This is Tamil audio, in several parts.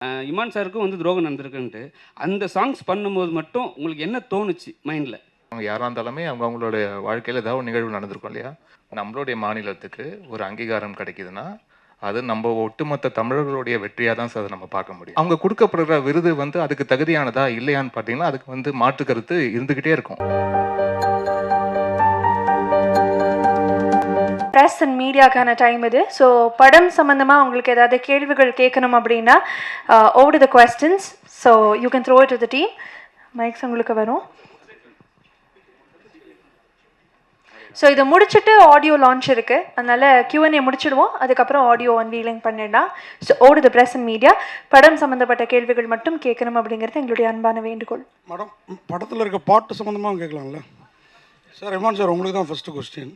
இமான் சாருக்கும் வந்து துரோகம் நடந்திருக்குன்ட்டு அந்த சாங்ஸ் பண்ணும்போது மட்டும் உங்களுக்கு என்ன தோணுச்சு மைண்டில்? அவங்க யாராக இருந்தாலுமே அவங்களுடைய வாழ்க்கையில் ஏதாவது ஒரு நிகழ்வு நடந்திருக்கும் இல்லையா? நம்மளுடைய மாநிலத்துக்கு ஒரு அங்கீகாரம் கிடைக்குதுன்னா அது நம்ம ஒட்டுமொத்த தமிழர்களுடைய வெற்றியாக தான் சார் அதை நம்ம பார்க்க முடியும். அவங்க கொடுக்கப்படுற விருது வந்து அதுக்கு தகுதியானதா இல்லையான்னு பார்த்தீங்கன்னா அதுக்கு வந்து மாற்று கருத்து இருந்துக்கிட்டே இருக்கும். ப்ரெஸ் அண்ட் மீடியாக்கான டைம் இது. ஸோ படம் சம்மந்தமாக உங்களுக்கு ஏதாவது கேள்விகள் கேட்கணும் அப்படின்னா over the questions. So you can throw it to the team. Mikes உங்களுக்கு வரும். ஸோ இதை முடிச்சுட்டு ஆடியோ லான்ச் இருக்குது, அதனால் Q&A முடிச்சிடுவோம், அதுக்கப்புறம் ஆடியோ அன்வீலிங் பண்ணிடலாம். So over the press and media படம் சம்மந்தப்பட்ட கேள்விகள் மட்டும் கேட்கணும் அப்படிங்கிறது எங்களுடைய அன்பான வேண்டுகோள். மேடம், படத்தில் இருக்க பாட்டு சம்மந்தமாக கேட்கலாம்ல சார்? இமான் சார், உங்களுக்கு தான் ஃபஸ்ட்டு கொஸ்டின்.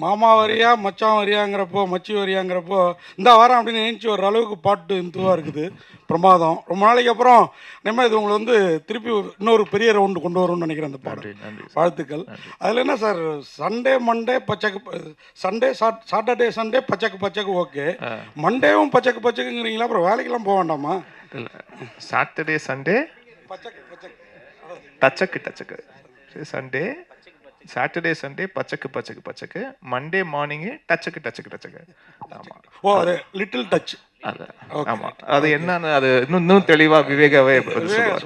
மாமா வரியா மச்சான் வரியாங்கிறப்போ மச்சி வரியாங்கிறப்போ இந்த வாரம் அப்படின்னு நினச்சி வர்ற அளவுக்கு பாட்டு இந்துவாக இருக்குது. பிரமாதம். ரொம்ப நாளைக்கு அப்புறம் நம்ம இது உங்களை வந்து திருப்பி இன்னொரு பெரிய ரவுண்டு கொண்டு வரும்னு நினைக்கிறேன் அந்த பாட்டு. வாழ்த்துக்கள். அதில் என்ன சார், சண்டே மண்டே பச்சக்கு, சண்டே சாட்டர்டே சண்டே பச்சக்கு பச்சக்கு ஓகே, மண்டேவும் பச்சக்கு பச்சக்குங்கிறீங்களா? அப்புறம் வேலைக்கெல்லாம் போக வேண்டாமா? சாட்டர்டே சண்டே பச்சக்கு பச்சக்கு டச்சக்கு டச்சக்கு, சண்டே சாட்டர்டே சண்டே பச்சக்கு பச்சக்கு பச்சக்கு, மண்டே மார்னிங்கு டச்சக்கு டச்சக்கு டச்சக்கு. ஆமாம். ஓ, அது லிட்டில் டச். அது ஆமாம், அது என்னன்னு அது இன்னும் தெளிவாக விவேகாவே சொல்லுவார்.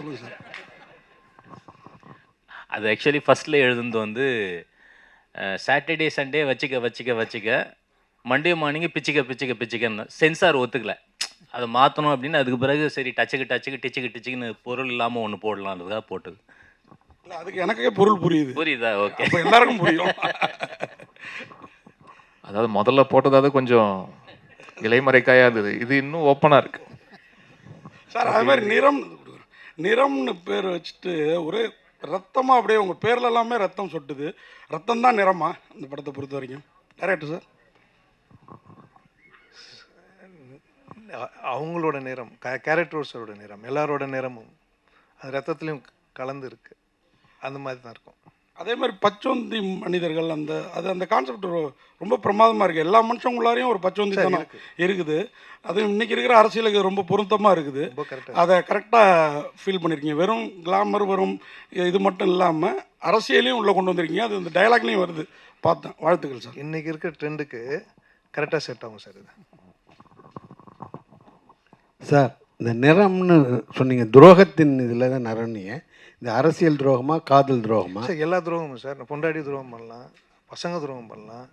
அது ஆக்சுவலி ஃபஸ்ட்டில் எழுதுனது வந்து சாட்டர்டே சண்டே வச்சுக்க வச்சுக்க வச்சுக்க, மண்டே மார்னிங்கு பிச்சுக்க பிச்சுக்க பிச்சுக்கன்னு சென்சார் ஒத்துக்கல. அதை மாற்றணும் அப்படின்னு அதுக்கு பிறகு சரி டச்சுக்கு டச்சுக்கு டிச்சுக்கு டிச்சுக்குன்னு பொருள் இல்லாமல் ஒன்று போடலான்றதுக்காக போட்டது. அதுக்கு எனக்கே பொருள் புரியுதா? ஓகே, எல்லாருக்கும் புரியும். அதாவது முதல்ல போட்டதாவது கொஞ்சம் இலைமறைக்காயா இருந்தது, இது இன்னும் ஓப்பனாக இருக்கு சார். அது மாதிரி நிறம்னு பேர் வச்சுட்டு ஒரே ரத்தமாக அப்படியே உங்கள் பேரில் எல்லாமே ரத்தம் சொட்டுது. ரத்தம் தான் நிறமா இந்த படத்தை பொறுத்த வரைக்கும்? Correct sir? அவங்களோட நிறம், கேரக்டர்ஸோட நிறம், எல்லாரோட நிறமும் அது ரத்தத்துலேயும் கலந்து இருக்கு. அந்த மாதிரி தான் இருக்கும். அதே மாதிரி பச்சோந்தி மனிதர்கள், அந்த கான்செப்ட் ரொம்ப பிரமாதமாக இருக்குது. எல்லா மனுஷங்களுள்ளாரையும் ஒரு பச்சோந்தி தானே இருக்குது. அது இன்றைக்கி இருக்கிற அரசியலுக்கு ரொம்ப பொருத்தமாக இருக்குது. அதை கரெக்டாக ஃபீல் பண்ணியிருக்கீங்க. வெறும் கிளாமர், வெறும் இது மட்டும் இல்லாமல் அரசியலையும் உள்ளே கொண்டு வந்திருக்கீங்க. அது இந்த டைலாக்லேயும் வருது, பார்த்தேன். வாழ்த்துக்கள் சார். இன்றைக்கி இருக்கிற ட்ரெண்டுக்கு கரெக்டாக செட் ஆகும் சார். இது சார், இந்த நிறம்னு சொன்னீங்க, துரோகத்தின் இதில் தான் நிறம்னீங்க. இந்த அரசியல் துரோகமா காதல் துரோகமா? சார் எல்லா துரோகமும் சார். பொண்டாடி துரோகம் பண்ணலாம், பசங்க துரோகம் பண்ணலாம்,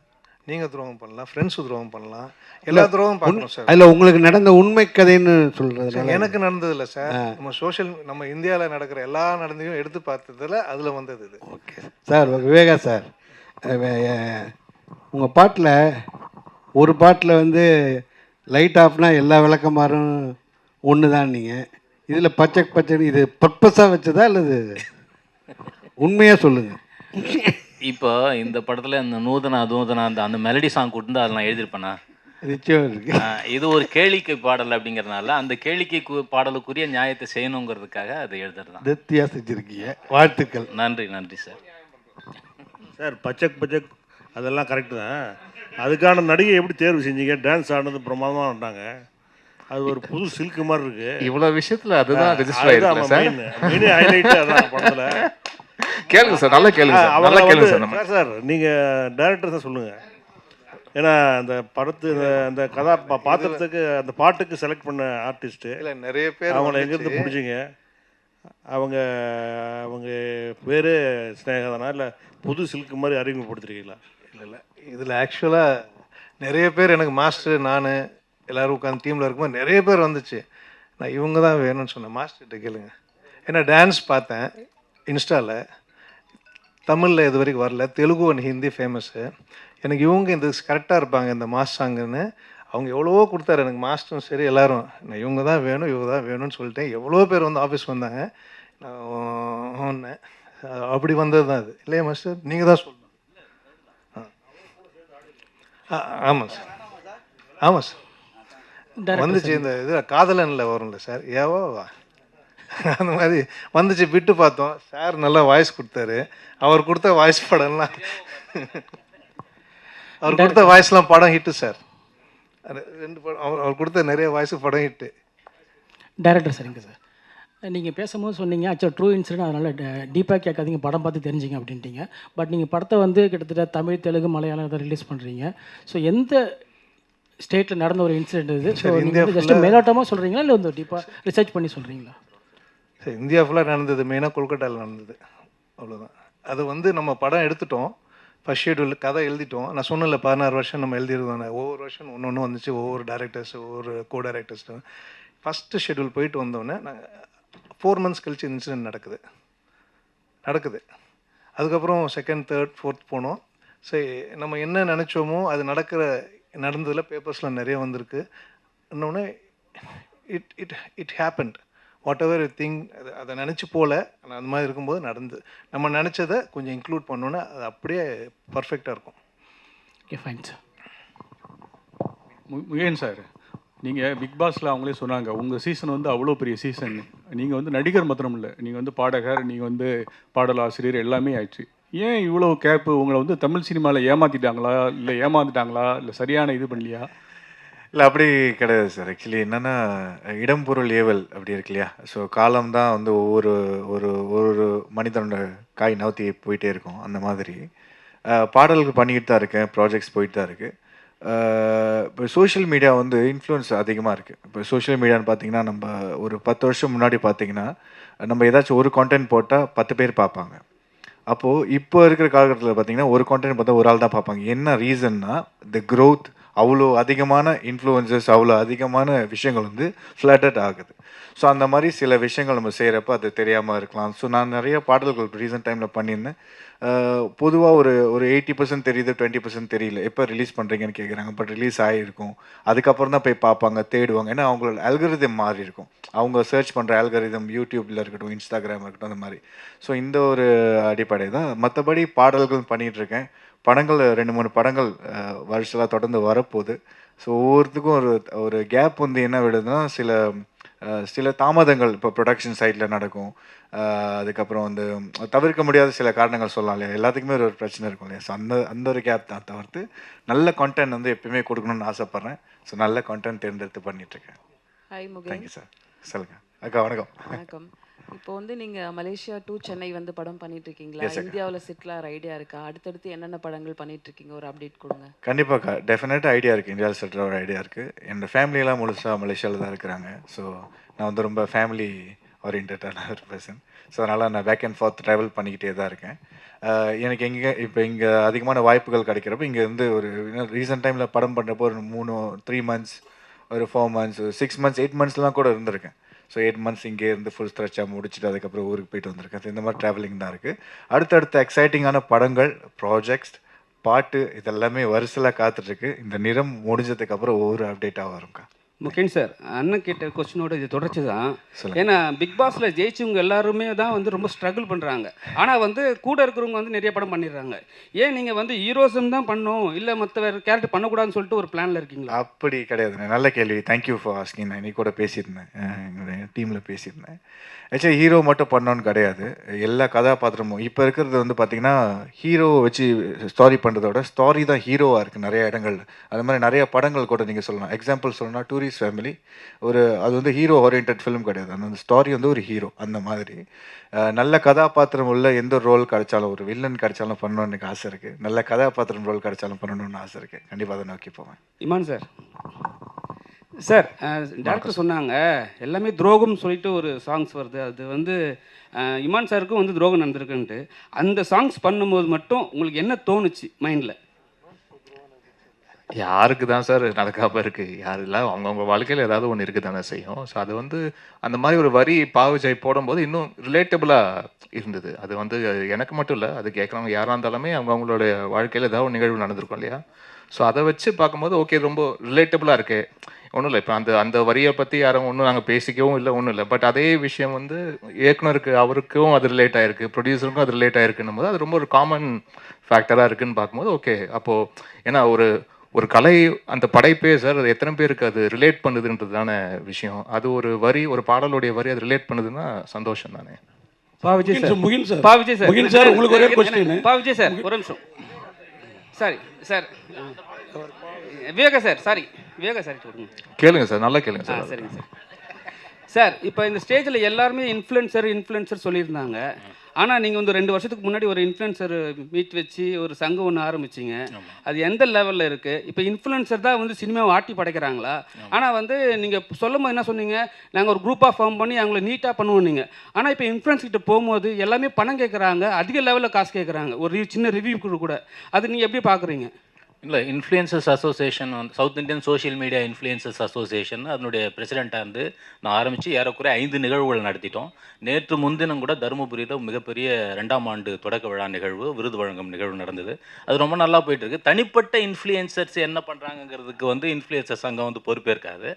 நீங்கள் துரோகம் பண்ணலாம், ஃப்ரெண்ட்ஸு துரோகம் பண்ணலாம், எல்லா துரோகம் பார்க்கணும் சார். அதில் உங்களுக்கு நடந்த உண்மை கதைன்னு சொல்கிறது? எனக்கு நடந்ததில்லை சார். நம்ம இந்தியாவில் நடக்கிற எல்லா நடந்தையும் எடுத்து பார்த்ததில் அதில் வந்தது இது. Okay sir. விவேகா சார், உங்கள் பாட்டில் ஒரு பாட்டில் வந்து லைட் ஆஃப்னா எல்லா விளக்கமாறும் ஒன்று தான் நீங்கள். இதில் பச்சை பச்சை இது பர்பஸாக வச்சதா அல்லது உண்மையாக சொல்லுங்கள்? இப்போ இந்த படத்தில் இந்த நூதனா அந்த மெலடி சாங் கொடுத்து அதை நான் எழுதியிருப்பேனா? நிச்சயம் இருக்கு. இது ஒரு கேளிக்கை பாடல் அப்படிங்கிறதுனால அந்த கேளிக்கை பாடலுக்குரிய நியாயத்தை செய்யணுங்கிறதுக்காக அதை எழுதுறது தான். திருப்தியாக செஞ்சுருக்கீங்க. வாழ்த்துக்கள். நன்றி நன்றி சார். சார், பச்சக் பச்சக் அதெல்லாம் கரெக்டு தான். அதுக்கான நடிகை எப்படி தேர்வு செஞ்சீங்க? டான்ஸ் ஆனது பிரமாதமாக ஆண்டாங்க. அது ஒரு புது சில்க் மாதிரி இருக்கு. இவ்வளவு விஷயத்துல அதுதான் ரெஜிஸ்டர் ஆயிருக்கு சார். மெயின் ஹைலைட் அதான் படத்துல. கேளுங்க சார், நல்லா கேளுங்க சார், நல்லா கேளுங்க சார். சார், நீங்க டைரக்டர் தான் சொல்லுங்க. ஏன்னா அந்த படத்து அந்த பாத்திரத்துக்கு அந்த பாட்டுக்கு செலக்ட் பண்ண ஆர்டிஸ்ட் இல்லை, நிறைய பேர் அவங்கள எங்கேருந்து பிடிச்சிங்க? அவங்க பேர் ஸ்னேகதானா இல்லை புது சில்க் மாதிரி அறிமுகப்படுத்திருக்கீங்களா? இல்லை, இதில் ஆக்சுவலாக நிறைய பேர் எனக்கு மாஸ்டர், நான் எல்லோரும் உட்காந்து டீமில் இருக்கும்போது நிறைய பேர் வந்துச்சு. நான் இவங்க தான் வேணும்னு சொன்னேன். மாஸ்டர்கிட்ட கேளுங்க. ஏன்னா டான்ஸ் பார்த்தேன் இன்ஸ்டாவில், தமிழில் இது வரைக்கும் வரல, தெலுங்கு அண்ட் ஹிந்தி ஃபேமஸ்ஸு. எனக்கு இவங்க இந்த கரெக்டாக இருப்பாங்க இந்த மாஸ் சாங்குன்னு. அவங்க எவ்வளவோ கொடுத்தாரு எனக்கு, மாஸ்டரும் சரி எல்லோரும். நான் இவங்க தான் வேணும், இவங்க தான் வேணும்னு சொல்லிட்டேன். எவ்வளோ பேர் வந்து ஆஃபீஸ் வந்தாங்க. நான் ஒன்று அப்படி வந்தது தான் அது. இல்லையா மாஸ்டர்? நீங்கள் தான் சொல்லணும். ஆமாம் சார், ஆமாம் சார். வந்துச்சு இந்த இதில் காதலனில் வரும்ல சார், ஏவோவா அந்த மாதிரி வந்துச்சு. விட்டு பார்த்தோம். சார் நல்லா வாய்ஸ் கொடுத்தாரு. அவர் கொடுத்த வாய்ஸ் படம்லாம், அவர் கொடுத்த வாய்ஸ்லாம் படம் ஹிட்டு சார். ரெண்டு படம் அவர் கொடுத்த நிறைய வாய்ஸ் படம் ஹிட்டு. டைரக்டர் சரிங்க சார். நீங்கள் பேசும்போது சொன்னீங்க ஆக்சுவலாக ட்ரூ இன்சிடென்ட், அதனால் டீப்பாக கேட்காதீங்க, படம் பார்த்து தெரிஞ்சிங்க அப்படின்ட்டீங்க. பட் நீங்கள் படத்தை வந்து கிட்டத்தட்ட தமிழ், தெலுங்கு, மலையாளம் இதை ரிலீஸ் பண்ணுறீங்க. ஸோ எந்த ஸ்டேட்டில் நடந்த ஒரு இன்சிடென்ட் இது? ஸோ இந்தியா நீங்கள் ஜஸ்ட் மேலோட்டமாக சொல்கிறீங்களா இல்லை வந்து டீப்பாக ரிசர்ச் பண்ணி சொல்கிறீங்களா? சரி, இந்தியா ஃபுல்லாக நடந்தது, மெயினாக கொல்கட்டாவில் நடந்தது, அவ்வளோதான். அது வந்து நம்ம படம் எடுத்துட்டோம், ஃபஸ்ட் ஷெட்யூல் கதை எழுதிட்டோம். நான் சொன்னல 16 வருஷம் நம்ம எழுதிருந்தோம். ஒவ்வொரு வருஷம் ஒன்று ஒன்று வந்துச்சு, ஒவ்வொரு டேரக்டர்ஸ், ஒவ்வொரு கோ டேரக்டர்ஸ். ஃபஸ்ட்டு ஷெட்யூல் போயிட்டு வந்தோடனே நாங்கள் 4 months கழிச்சு இன்சிடென்ட் நடக்குது. அதுக்கப்புறம் செகண்ட், தேர்ட், ஃபோர்த் போனோம். சரி, நம்ம என்ன நினச்சோமோ அது நடந்ததில் பேப்பர்ஸில் நிறைய வந்திருக்கு. இன்னொன்று it happened what ever thing. அதை நினச்சி போகல, ஆனால் அந்த மாதிரி இருக்கும்போது நம்ம நினச்சதை கொஞ்சம் இன்க்ளூட் பண்ணோன்னா அது அப்படியே பர்ஃபெக்டாக இருக்கும். Okay, fine sir. Mugen sir, நீங்கள் பிக் பாஸில் அவங்களே சொன்னாங்க உங்கள் சீசன் வந்து அவ்வளோ பெரிய சீசன். நீங்கள் வந்து நடிகர் மாத்திரம் இல்லை, நீங்கள் வந்து பாடகர், நீங்கள் வந்து பாடலாசிரியர் எல்லாமே ஆயிடுச்சு. ஏன் இவ்வளோ கேப்பு? உங்களை வந்து தமிழ் சினிமாவில் ஏமாற்றிட்டாங்களா, இல்லை ஏமாந்துட்டாங்களா, இல்லை சரியான இது பண்ணலையா? இல்லை, அப்படி கிடையாது சார். ஆக்சுவலி என்னென்னா, இடம் பொருள் ஏவல் அப்படி இருக்கு இல்லையா? ஸோ காலம் தான் வந்து ஒவ்வொரு ஒரு மனிதனோட காய் நவுத்தி போயிட்டே இருக்கும். அந்த மாதிரி பாடல்கள் பண்ணிக்கிட்டு தான் இருக்கேன், ப்ராஜெக்ட்ஸ் போயிட்டு தான் இருக்குது. இப்போ சோஷியல் மீடியா வந்து இன்ஃப்ளூயன்ஸ் அதிகமாக இருக்குது. இப்போ சோஷியல் மீடியான்னு பார்த்தீங்கன்னா, நம்ம ஒரு 10 வருஷம் முன்னாடி பார்த்தீங்கன்னா, நம்ம ஏதாச்சும் ஒரு கான்டென்ட் போட்டால் 10 பேர் பார்ப்பாங்க. அப்போது இப்போ இருக்கிற காலகட்டத்தில் பார்த்தீங்கன்னா, ஒரு கான்டென்ட் பார்த்தா ஒரு ஆள் தான் பார்ப்பாங்க. என்ன ரீசன்னா, த க்ரோத், அவ்வளோ அதிகமான இன்ஃப்ளூயன்சஸ், அவ்வளோ அதிகமான விஷயங்கள் வந்து ஃப்ளட்டட் ஆகுது. ஸோ அந்த மாதிரி சில விஷயங்கள் நம்ம செய்கிறப்ப அது தெரியாமல் இருக்கலாம். ஸோ நான் நிறைய பாடல்கள் ரீசெண்ட் டைமில் பண்ணியிருந்தேன். பொதுவாக ஒரு 80% தெரியுது, 20% தெரியல. எப்போ ரிலீஸ் பண்ணுறீங்கன்னு கேட்குறாங்க. பட் ரிலீஸ் ஆகிருக்கும், அதுக்கப்புறம் தான் போய் பார்ப்பாங்க, தேடுவாங்க. ஏன்னா அவங்களோட அல்கரிதம் மாறி இருக்கும். அவங்க சர்ச் பண்ணுற அல்கரிதம் யூடியூப்பில் இருக்கட்டும், இன்ஸ்டாகிராம் இருக்கட்டும், அந்த மாதிரி. ஸோ இந்த ஒரு அடிப்படை தான். மற்றபடி பாடல்கள் பண்ணிகிட்ருக்கேன். படங்கள் 2-3 படங்கள் வருஷத்தில் தொடர்ந்து வரப்போகுது. ஸோ ஒவ்வொருத்துக்கும் ஒரு கேப் வந்து என்ன விடுதுன்னா, சில தாமதங்கள் இப்போ ப்ரொடக்ஷன் சைடில் நடக்கும். அதுக்கப்புறம் வந்து தவிர்க்க முடியாத சில காரணங்கள் சொல்லலாம் இல்லையா? எல்லாத்துக்குமே ஒரு பிரச்சனை இருக்கும் இல்லையா? ஸோ அந்த ஒரு கேப் தான் தவிர்த்து நல்ல கான்டென்ட் வந்து எப்பயுமே கொடுக்கணும்னு ஆசைப்பட்றேன். ஸோ நல்ல கான்டென்ட் தேர்ந்தெடுத்து பண்ணிகிட்ருக்கேன். ஹாய் முகேன். Thank you sir. சொல்லுங்கள் அக்கா. வணக்கம். வணக்கம். இப்போ வந்து நீங்கள் மலேசியா டு சென்னை வந்து படம் பண்ணிட்டு இருக்கீங்களா? Yes, இந்தியாவில் செட்டில் ஆகிற ஐடியா இருக்கா? அடுத்தடுத்து என்னென்ன படங்கள் பண்ணிட்டு இருக்கீங்க? ஒரு அப்டேட் கொடுங்க. கண்டிப்பாக டெஃபினட்டாக ஐடியா இருக்குது. இந்தியாவில் செட்டில் ஒரு ஐடியா இருக்குது. என்னோடய ஃபேமிலியெல்லாம் முழுசாக மலேசியாவில் தான் இருக்கிறாங்க. ஸோ நான் வந்து ரொம்ப ஃபேமிலி ஓரியன்டான ஒரு பர்சன். ஸோ அதனால் நான் பேக் அண்ட் ஃபார்த் ட்ராவல் பண்ணிக்கிட்டே தான் இருக்கேன். எனக்கு இங்கே அதிகமான வாய்ப்புகள் கிடைக்கிறப்ப இங்கேருந்து ஒரு ரீசெண்ட் டைமில் படம் பண்ணுறப்போ ஒரு 3 months, ஒரு 4 months, 6 months, 8 monthsலாம் கூட இருந்திருக்கேன். ஸோ 8 months இங்கே இருந்து ஃபுல் ஸ்ட்ரெச்சாக முடிச்சுட்டு அதுக்கப்புறம் ஊருக்கு போயிட்டு வந்திருக்கேன். இந்த மாதிரி ட்ராவலிங் தான் இருக்குது. அடுத்தடுத்த எக்ஸைட்டிங்கான படங்கள், ப்ராஜெக்ட்ஸ், பாட்டு இதெல்லாமே வரிசையாக காத்துட்ருக்கு. இந்த நிறம் முடிஞ்சதுக்கப்புறம் ஒவ்வொரு அப்டேட்டாக வரும்க்கா. முகேன் சார், அண்ணன் கேட்ட கொஸ்டினோட இது தொடர்ச்சி தான். சொல்லுங்க. ஏன்னா பிக் பாஸில் ஜெயிச்சவங்க எல்லாருமே தான் வந்து ரொம்ப ஸ்ட்ரகிள் பண்ணுறாங்க. ஆனால் வந்து கூட இருக்கிறவங்க வந்து நிறைய படம் பண்ணிடுறாங்க. ஏன் நீங்கள் வந்து ஹீரோசம் தான் பண்ணணும், இல்லை மற்ற வேறு கேரக்டர் பண்ணக்கூடாதுன்னு சொல்லிட்டு ஒரு பிளானில் இருக்கீங்களா? அப்படி கிடையாதுண்ணே. நல்ல கேள்வி. Thank you for asking. நான் இன்னைக்கு கூட பேசியிருந்தேன், எங்களுடைய டீமில் பேசியிருந்தேன். ஆக்சுவலி ஹீரோ மட்டும் பண்ணோன்னு கிடையாது, எல்லா கதாபாத்திரமும். இப்போ இருக்கிறது வந்து பார்த்திங்கன்னா, ஹீரோவை வச்சு ஸ்டாரி பண்ணுறதோட ஸ்டாரி தான் ஹீரோவாக இருக்குது நிறைய இடங்கள். அது மாதிரி நிறைய படங்கள் கூட நீங்கள் சொல்லலாம். எக்ஸாம்பிள் சொல்லணும்னா டூரிஸ்ட் ஃபேமிலி, அது வந்து ஹீரோ ஓரியன்ட் ஃபிலிம் கிடையாது. அந்த ஸ்டாரி வந்து ஒரு ஹீரோ. அந்த மாதிரி நல்ல கதாபாத்திரம் உள்ள எந்த ரோல் கிடைச்சாலும், ஒரு வில்லன் கிடைச்சாலும் பண்ணணும்னு எனக்கு ஆசை இருக்குது. நல்ல கதாபாத்திரம் ரோல் கிடைச்சாலும் பண்ணணும்னு ஆசை இருக்குது. கண்டிப்பாக அதை நோக்கி போவேன். இமான் சார், சார் டேரக்டர் சொன்னாங்க எல்லாமே துரோகம்னு சொல்லிட்டு ஒரு சாங்ஸ் வருது. அது வந்து இமான் சாருக்கும் வந்து துரோகம் நடந்திருக்குன்ட்டு. அந்த சாங்ஸ் பண்ணும்போது மட்டும் உங்களுக்கு என்ன தோணுச்சு மைண்டில்? யாருக்கு தான் சார் நடக்காமல் இருக்குது? யாரெல்லாம் அவங்கவுங்க வாழ்க்கையில் ஏதாவது ஒன்று இருக்குது தானே செய்யும். ஸோ அது வந்து அந்த மாதிரி ஒரு வரி பாவிஜை போடும்போது இன்னும் ரிலேட்டபுளாக இருந்தது. அது வந்து எனக்கு மட்டும் இல்லை, அது கேட்குறவங்க யாராக இருந்தாலுமே அவங்கவுங்களோட வாழ்க்கையில் ஏதாவது ஒரு நிகழ்வு நடந்திருக்கும் இல்லையா? ஸோ அதை வச்சு பார்க்கும்போது ஓகே, ரொம்ப ரிலேட்டபுளாக இருக்குது. ஒன்றும் இல்லை, இப்போ அந்த வரியை பற்றி யாரும் ஒன்றும் நாங்கள் பேசிக்கவும் இல்லை, ஒன்றும் இல்லை. பட் அதே விஷயம் வந்து இயக்குனருக்கு, அவருக்கும் அது ரிலேட் ஆகிருக்கு, ப்ரொடியூசருக்கும் அது ரிலேட் ஆகிருக்குன்னும் போது அது ரொம்ப ஒரு காமன் ஃபேக்டராக இருக்குதுன்னு பார்க்கும்போது ஓகே. அப்போது ஏன்னா ஒரு கலை, அந்த படைப்பே சார், அது எத்தனை பேருக்கு அது ரிலேட் பண்ணுதுன்றது தானே விஷயம். அது ஒரு வரி, ஒரு பாடலுடைய வரி அது ரிலேட் பண்ணுதுன்னா சந்தோஷம் தானே. Pavijay sir, Mugen sir, Pavijay sir, Mugen sir, உங்களுக்கு ஒரே கொஸ்டின். பாவிஜய் சார் ஒரு நிமிஷம். Sorry sir, Viveka sir, sorry Viveka sir சொல்லுங்க. கேளுங்க சார், நல்லா கேளுங்க சார். சரிங்க சார். சார் இப்போ இந்த ஸ்டேஜில் எல்லாருமே இன்ஃப்ளூயன்சர் சொல்லியிருந்தாங்க. ஆனால் நீங்கள் வந்து 2 வருஷத்துக்கு முன்னாடி ஒரு இன்ஃப்ளூயன்சர் மீட் வச்சு ஒரு சங்கம் ஒன்று ஆரம்பிச்சிங்க. அது எந்த லெவலில் இருக்குது? இப்போ இன்ஃப்ளூயன்சர் தான் வந்து சினிமாவை ஆட்டி படைக்கிறாங்களா? ஆனால் வந்து நீங்கள் சொல்லும் போது என்ன சொன்னீங்க, நாங்கள் ஒரு குரூப்பாக ஃபார்ம் பண்ணி அவங்கள நீட்டாக பண்ணுவோம் நீங்கள். ஆனால் இப்போ இன்ஃப்ளூயன்ஸ் கிட்ட போகும்போது எல்லாமே பணம் கேட்குறாங்க, அதிக லெவலில் காசு கேட்குறாங்க, ஒரு சின்ன ரிவ்யூ கூட. அது நீங்கள் எப்படி பார்க்குறீங்க? இல்லை, இன்ஃப்ளூயன்சர்ஸ் அசோசியேஷன் வந்து south Indian social media influencers association அதனுடைய பிரசிடெண்ட்டாக இருந்து நான் ஆரம்பித்து ஏறக்குறைய 5 நிகழ்வுகள் நடத்திட்டோம். நேற்று முன்தினம் கூட தருமபுரியில் மிகப்பெரிய 2ஆம் ஆண்டு தொடக்க விழா நிகழ்வு, விருது வழங்கும் நிகழ்வு நடந்தது. அது ரொம்ப நல்லா போயிட்டு இருக்கு. தனிப்பட்ட இன்ஃப்ளூயன்சர்ஸ் என்ன பண்ணுறாங்கிறதுக்கு வந்து இன்ஃப்ளூயன்சர் சங்கம் வந்து பொறுப்பேற்காது.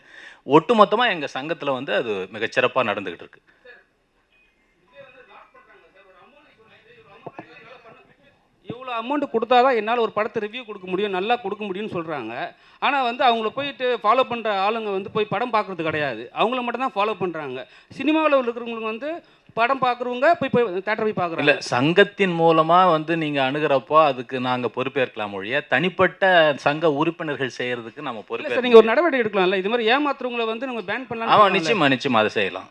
ஒட்டுமொத்தமாக எங்கள் சங்கத்தில் வந்து அது மிகச்சிறப்பாக நடந்துக்கிட்டு இருக்கு. இவ்வளோ அமௌண்ட் கொடுத்தா தான் என்னால் ஒரு படத்தை ரிவ்யூ கொடுக்க முடியும், நல்லா கொடுக்க முடியும்னு சொல்கிறாங்க. ஆனால் வந்து அவங்கள போயிட்டு ஃபாலோ பண்ணுற ஆளுங்க வந்து போய் படம் பார்க்குறது கிடையாது, அவங்கள மட்டும் தான் ஃபாலோ பண்ணுறாங்க. சினிமாவில் இருக்கிறவங்களுக்கு வந்து படம் பார்க்குறவங்க போய் தேட்டர் போய் பார்க்குறாங்க. இல்லை, சங்கத்தின் மூலமாக வந்து நீங்கள் அணுகிறப்போ அதுக்கு நாங்கள் பொறுப்பேற்கலாம் ஒழிய தனிப்பட்ட சங்க உறுப்பினர்கள் செய்கிறதுக்கு நம்ம பொறுப்பேற்க. நீங்கள் ஒரு நடவடிக்கை எடுக்கலாம்ல, இது மாதிரி ஏமாத்துறவங்களை வந்து நம்ம பேன் பண்ணலாம். ஆமாம், நிச்சயமாக அதை செய்யலாம்.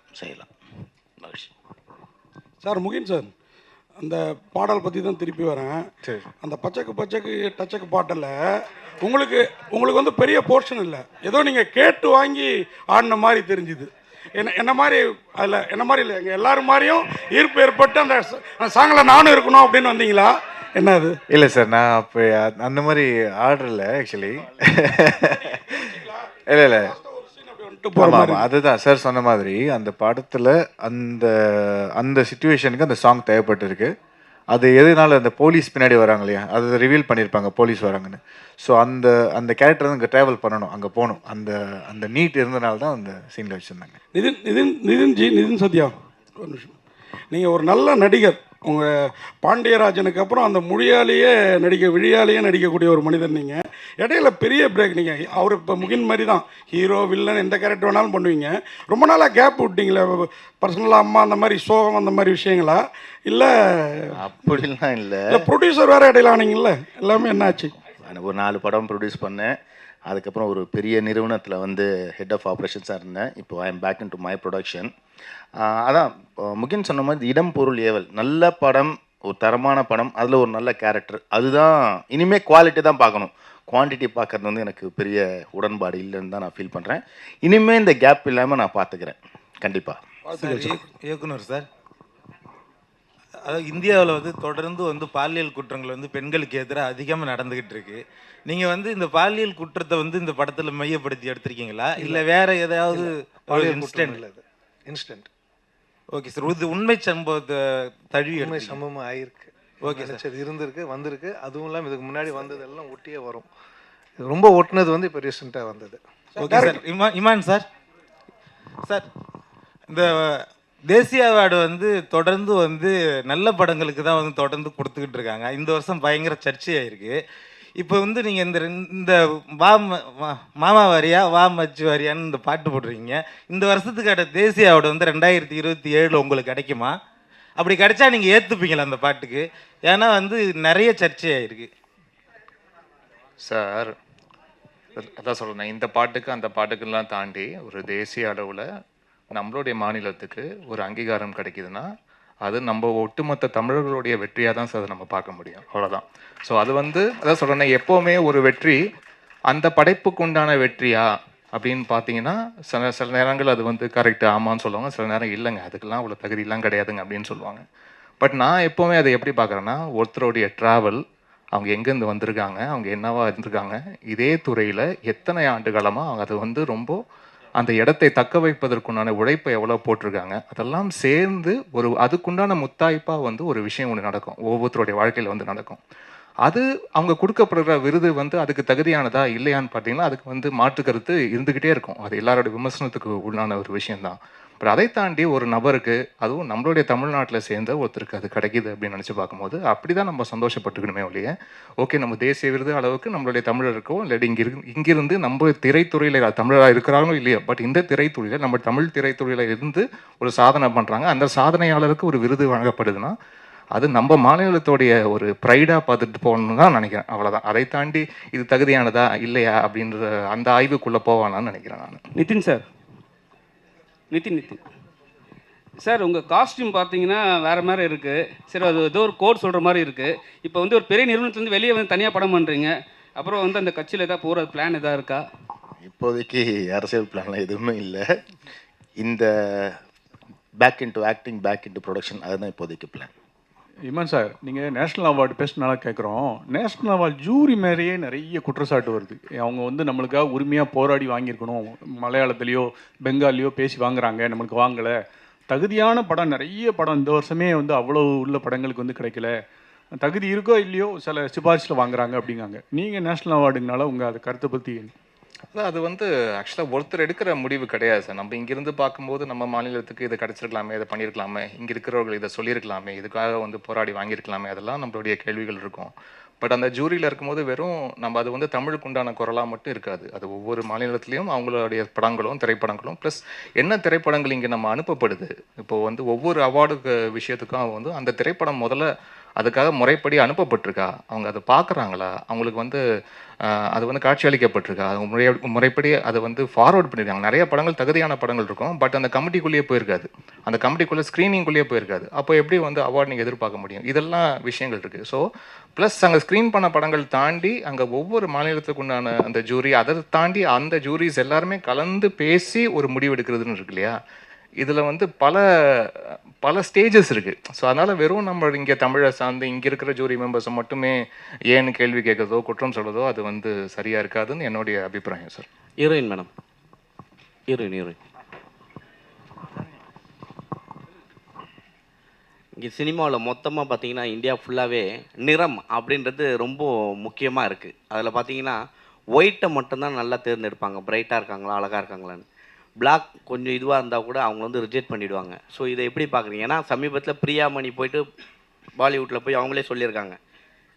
மகிழ்ச்சி சார். முகின் சார், அந்த பாடல் பற்றி தான் திருப்பி வரேன். அந்த பச்சைக்கு டச்சக்கு பாட்டில் உங்களுக்கு வந்து பெரிய போர்ஷன் இல்லை, ஏதோ நீங்கள் கேட்டு வாங்கி ஆடின மாதிரி தெரிஞ்சுது. என்ன மாதிரி அதில் என்ன மாதிரி இல்லை, எங்கள் எல்லாரும் மாதிரியும் ஈர்ப்பு ஏற்பட்டு அந்த சாங்கில் நானும் இருக்கணும் அப்படின்னு வந்தீங்களா? என்ன அது? இல்லை சார், நான் அப்போ அந்த மாதிரி ஆர்டரில் ஆக்சுவலி இல்லை அதுதான் சார் சொன்ன மாதிரி அந்த படத்தில் அந்த சிச்சுவேஷனுக்கு அந்த சாங் தேவைப்பட்டிருக்கு. அது எதுனால அந்த போலீஸ் பின்னாடி வராங்க இல்லையா, அதை ரிவீல் பண்ணியிருப்பாங்க போலீஸ் வராங்கன்னு. ஸோ அந்த கேரக்டர் வந்து இங்கே ட்ராவல் பண்ணணும், அங்கே போகணும். அந்த நீட் இருந்தனால தான் அந்த சீனில் வச்சுருந்தாங்க. நிதின் சத்யா, ஒரு நிமிஷம். நீங்கள் ஒரு நல்ல நடிகர். உங்கள் பாண்டியராஜனுக்கு அப்புறம் அந்த விழியாலேயே நடிக்கக்கூடிய ஒரு மனிதன் நீங்கள். இடையில பெரிய பிரேக். நீங்கள் அவர் இப்போ முகின் மாதிரி தான், ஹீரோ வில்லன் எந்த கேரக்டர் வேணாலும் பண்ணுவீங்க. ரொம்ப நாளாக கேப் விட்டீங்களே, பர்சனலாக அம்மா அந்த மாதிரி சோகம் அந்த மாதிரி விஷயங்களா? இல்லை அப்படிலாம் இல்லை. ப்ரொடியூசர் வேறு இடையில ஆனீங்கல்ல, எல்லாமே என்னாச்சு? ஒரு 4 படம் ப்ரொடியூஸ் பண்ணேன். அதுக்கப்புறம் ஒரு பெரிய நிறுவனத்தில் வந்து ஹெட் ஆஃப் ஆப்ரேஷன்ஸாக இருந்தேன். இப்போ I am back in to my production. அதான் முகின் சொன்ன மாதிரி இடம் பொருள் ஏவல் நல்ல படம், ஒரு தரமான படம், அதில் ஒரு நல்ல கேரக்டர். அதுதான் இனிமேல் குவாலிட்டி தான் பார்க்கணும், குவான்டிட்டி பார்க்குறது வந்து எனக்கு பெரிய உடன்பாடு இல்லைன்னு தான் நான் ஃபீல் பண்ணுறேன். இனிமேல் இந்த கேப் இல்லாமல் நான் பார்த்துக்கிறேன் கண்டிப்பாக. இயக்குனர் சார், அதாவது இந்தியாவில் வந்து தொடர்ந்து வந்து பாலியல் குற்றங்கள் வந்து பெண்களுக்கு எதிராக அதிகமாக நடந்துக்கிட்டு இருக்கு. நீங்கள் வந்து இந்த பாலியல் குற்றத்தை வந்து இந்த படத்தில் மையப்படுத்தி எடுத்திருக்கீங்களா, இல்லை வேற ஏதாவது இன்ஸ்டன்ட்? ஓகே சார், இது உண்மை சம்பவத்தை தழுவி உண்மை சம்பவம் ஆயிருக்கு. ஓகே சார், இருந்திருக்கு, வந்திருக்கு. அதுவும் இல்லாமல் இதுக்கு முன்னாடி வந்ததெல்லாம் ஒட்டியே வரும். இது ரொம்ப ஒட்டினது வந்து இப்போ ரீசெண்டாக வந்தது. Okay sir. இமான் சார், இந்த தேசிய அவார்டு வந்து தொடர்ந்து வந்து நல்ல படங்களுக்கு தான் வந்து தொடர்ந்து கொடுத்துக்கிட்டு இருக்காங்க. இந்த வருஷம் பயங்கர சர்ச்சையாயிருக்கு. இப்போ வந்து நீங்கள் இந்த மாமா வாரியா வா மச்சு வாரியான்னு இந்த பாட்டு போட்டிருக்கீங்க. இந்த வருஷத்துக்கான தேசிய அவார்டு வந்து 2027 உங்களுக்கு கிடைக்குமா? அப்படி கிடைச்சா நீங்கள் ஏற்றுப்பீங்களா அந்த பாட்டுக்கு? ஏன்னா வந்து நிறைய சர்ச்சையாயிருக்கு சார். அதான் சொல்கிறேன், இந்த பாட்டுக்கு அந்த பாட்டுக்கெல்லாம் தாண்டி ஒரு தேசிய அளவில் நம்மளுடைய மாநிலத்துக்கு ஒரு அங்கீகாரம் கிடைக்குதுன்னா அது நம்ம ஒட்டுமொத்த தமிழர்களுடைய வெற்றியாக தான் சார் அதை நம்ம பார்க்க முடியும். அவ்வளோதான். ஸோ அது வந்து அதான் சொல்கிறேன்னா, எப்போவுமே ஒரு வெற்றி அந்த படைப்புக்கு உண்டான வெற்றியா அப்படின்னு பார்த்தீங்கன்னா சில நேரங்கள் அது வந்து கரெக்டு ஆமான்னு சொல்லுவாங்க, சில நேரம் இல்லைங்க அதுக்கெல்லாம் அவ்வளோ தகுதியெல்லாம் கிடையாதுங்க அப்படின்னு சொல்லுவாங்க. பட் நான் எப்போவுமே அதை எப்படி பார்க்குறேன்னா, ஒருத்தருடைய ட்ராவல், அவங்க எங்கேருந்து வந்திருக்காங்க, அவங்க என்னவா இருந்திருக்காங்க, இதே துறையில் எத்தனை ஆண்டு காலமாக அவங்க அதை வந்து ரொம்ப அந்த இடத்தை தக்க வைப்பதற்குண்டான உழைப்பை எவ்வளோ போட்டிருக்காங்க, அதெல்லாம் சேர்ந்து ஒரு அதுக்குண்டான முத்தாய்ப்பாக வந்து ஒரு விஷயம் ஒன்று நடக்கும், ஒவ்வொருத்தருடைய வாழ்க்கையில் வந்து நடக்கும். அது அவங்க கொடுக்கப்படுற விருது வந்து அதுக்கு தகுதியானதா இல்லையான்னு பார்த்தீங்கன்னா அதுக்கு வந்து மாற்று கருத்து இருந்துக்கிட்டே இருக்கும். அது எல்லாரோட விமர்சனத்துக்கு உள்ளான ஒரு விஷயம்தான். பட் அதை தாண்டி ஒரு நபருக்கு, அதுவும் நம்மளுடைய தமிழ்நாட்டில் சேர்ந்த ஒருத்தருக்கு அது கிடைக்கிது அப்படின்னு நினச்சி பார்க்கும்போது அப்படி தான் நம்ம சந்தோஷப்பட்டுக்கணுமே ஒழிய, ஓகே நம்ம தேசிய விருது அளவுக்கு நம்மளுடைய தமிழருக்கோ இல்லாட்டி இங்கிருந்து நம்ம திரைத்துறையில் தமிழராக இருக்கிறாங்களோ இல்லையோ, பட் இந்த திரைத்துறையில் நம்ம தமிழ் திரைத்துறையில் இருந்து ஒரு சாதனை பண்ணுறாங்க, அந்த சாதனையாளருக்கு ஒரு விருது வழங்கப்படுதுன்னா அது நம்ம மாநிலத்தோடைய ஒரு ப்ரைடாக பார்த்துட்டு போகணுன்னு தான் நினைக்கிறேன். அவ்வளோதான். அதை தாண்டி இது தகுதியானதா இல்லையா அப்படின்ற அந்த ஆய்வுக்குள்ளே போவானான்னு நினைக்கிறேன் நான். நிதின் சார், நிதின் சார், உங்கள் காஸ்டியூம் பார்த்தீங்கன்னா வேறு மாதிரி இருக்குது. சரி, அது ஏதோ ஒரு கோட் சொல்கிற மாதிரி இருக்குது. இப்போ வந்து ஒரு பெரிய நிறுவனத்துலேருந்து வெளியே வந்து தனியாக படம் பண்ணுறீங்க. அப்புறம் வந்து அந்த கட்சியில் எதாவது போகிற பிளான் எதாவது இருக்கா? இப்போதைக்கு அரசியல் பிளான்லாம் எதுவுமே இல்லை. இந்த back into acting, back into production, அதுதான் இப்போதைக்கு பிளான். இமான் சார், நீங்கள் நேஷ்னல் அவார்டு பெஸ்ட்னால கேட்குறோம். நேஷ்னல் அவார்டு ஜூரி மேலேயே நிறைய குற்றச்சாட்டு வருது. அவங்க வந்து நம்மளுக்காக உரிமையாக போராடி வாங்கியிருக்கணும், மலையாளத்துலேயோ பெங்காலியோ பேசி வாங்குறாங்க, நம்மளுக்கு வாங்கலை. தகுதியான படம் நிறைய படம் இந்த வருஷமே வந்து அவ்வளோ உள்ள படங்களுக்கு வந்து கிடைக்கல. தகுதி இருக்கோ இல்லையோ சில சிபாரிசில் வாங்குறாங்க அப்படிங்காங்க. நீங்கள் நேஷ்னல் அவார்டுங்கனால உங்கள் அது கருத்தை பற்றி? அதான் அது வந்து ஆக்சுவலாக ஒருத்தர் எடுக்கிற முடிவு கிடையாது சார். நம்ம இங்கேருந்து பார்க்கும்போது நம்ம மாநிலத்துக்கு இதை கிடச்சிருக்கலாமே, இதை பண்ணியிருக்கலாமே, இங்கே இருக்கிறவர்கள் இதை சொல்லியிருக்கலாமே, இதுக்காக வந்து போராடி வாங்கியிருக்கலாமே, அதெல்லாம் நம்மளுடைய கேள்விகள் இருக்கும். பட் அந்த ஜூரியில் இருக்கும்போது வெறும் நம்ம அது வந்து தமிழுக்கு உண்டான குரலாக மட்டும் இருக்காது. அது ஒவ்வொரு மாநிலத்திலையும் அவங்களுடைய படங்களும் திரைப்படங்களும் ப்ளஸ் என்ன திரைப்படங்கள் இங்கே நம்ம அனுப்பப்படுது. இப்போது வந்து ஒவ்வொரு அவார்டுக்கு விஷயத்துக்கும் வந்து அந்த திரைப்படம் முதல்ல அதுக்காக முறைப்படி அனுப்பப்பட்டிருக்கா, அவங்க அதை பார்க்குறாங்களா, அவங்களுக்கு வந்து அது வந்து காட்சி அளிக்கப்பட்டிருக்கா, அவங்க முறைப்படி அதை வந்து ஃபார்வர்ட் பண்ணியிருக்காங்க. நிறைய படங்கள் தகுதியான படங்கள் இருக்கும், பட் அந்த கமிட்டிக்குள்ளேயே போயிருக்காது, அந்த கமிட்டிக்குள்ளே ஸ்க்ரீனிங்குள்ளேயே போயிருக்காது. அப்போ எப்படி வந்து அவார்டு நீங்கள் எதிர்பார்க்க முடியும்? இதெல்லாம் விஷயங்கள் இருக்குது. ஸோ ப்ளஸ் அங்கே ஸ்க்ரீன் பண்ண படங்கள் தாண்டி அங்கே ஒவ்வொரு மாநிலத்துக்கு உண்டான அந்த ஜூரி, அதை தாண்டி அந்த ஜூரிஸ் எல்லாருமே கலந்து பேசி ஒரு முடிவு எடுக்கிறதுன்னு இருக்கு இல்லையா? இதில் வந்து பல ஸ்டேஜஸ் இருக்குது. ஸோ அதனால் வெறும் நம்ம இங்கே தமிழை சார்ந்து இங்கே இருக்கிற ஜூரி மெம்பர்ஸை மட்டுமே ஏன்னு கேள்வி கேட்குறதோ குற்றம் சொல்கிறதோ அது வந்து சரியாக இருக்காதுன்னு என்னுடைய அபிப்பிராயம் சார். ஹீரோயின் மேடம், ஹீரோயின் இங்கே சினிமாவில் மொத்தமாக பார்த்தீங்கன்னா இந்தியா ஃபுல்லாகவே நிறம் அப்படின்றது ரொம்ப முக்கியமாக இருக்குது. அதில் பார்த்தீங்கன்னா ஒயிட்டை மட்டும்தான் நல்லா தேர்ந்தெடுப்பாங்க, பிரைட்டாக இருக்காங்களா அழகாக இருக்காங்களான்னு. பிளாக் கொஞ்சம் இதுவாக இருந்தால் கூட அவங்க வந்து ரிஜெக்ட் பண்ணிவிடுவாங்க. ஸோ இதை எப்படி பார்க்குறீங்க? ஏன்னா சமீபத்தில் பிரியாமணி போயிட்டு பாலிவுட்டில் போய் அவங்களே சொல்லியிருக்காங்க,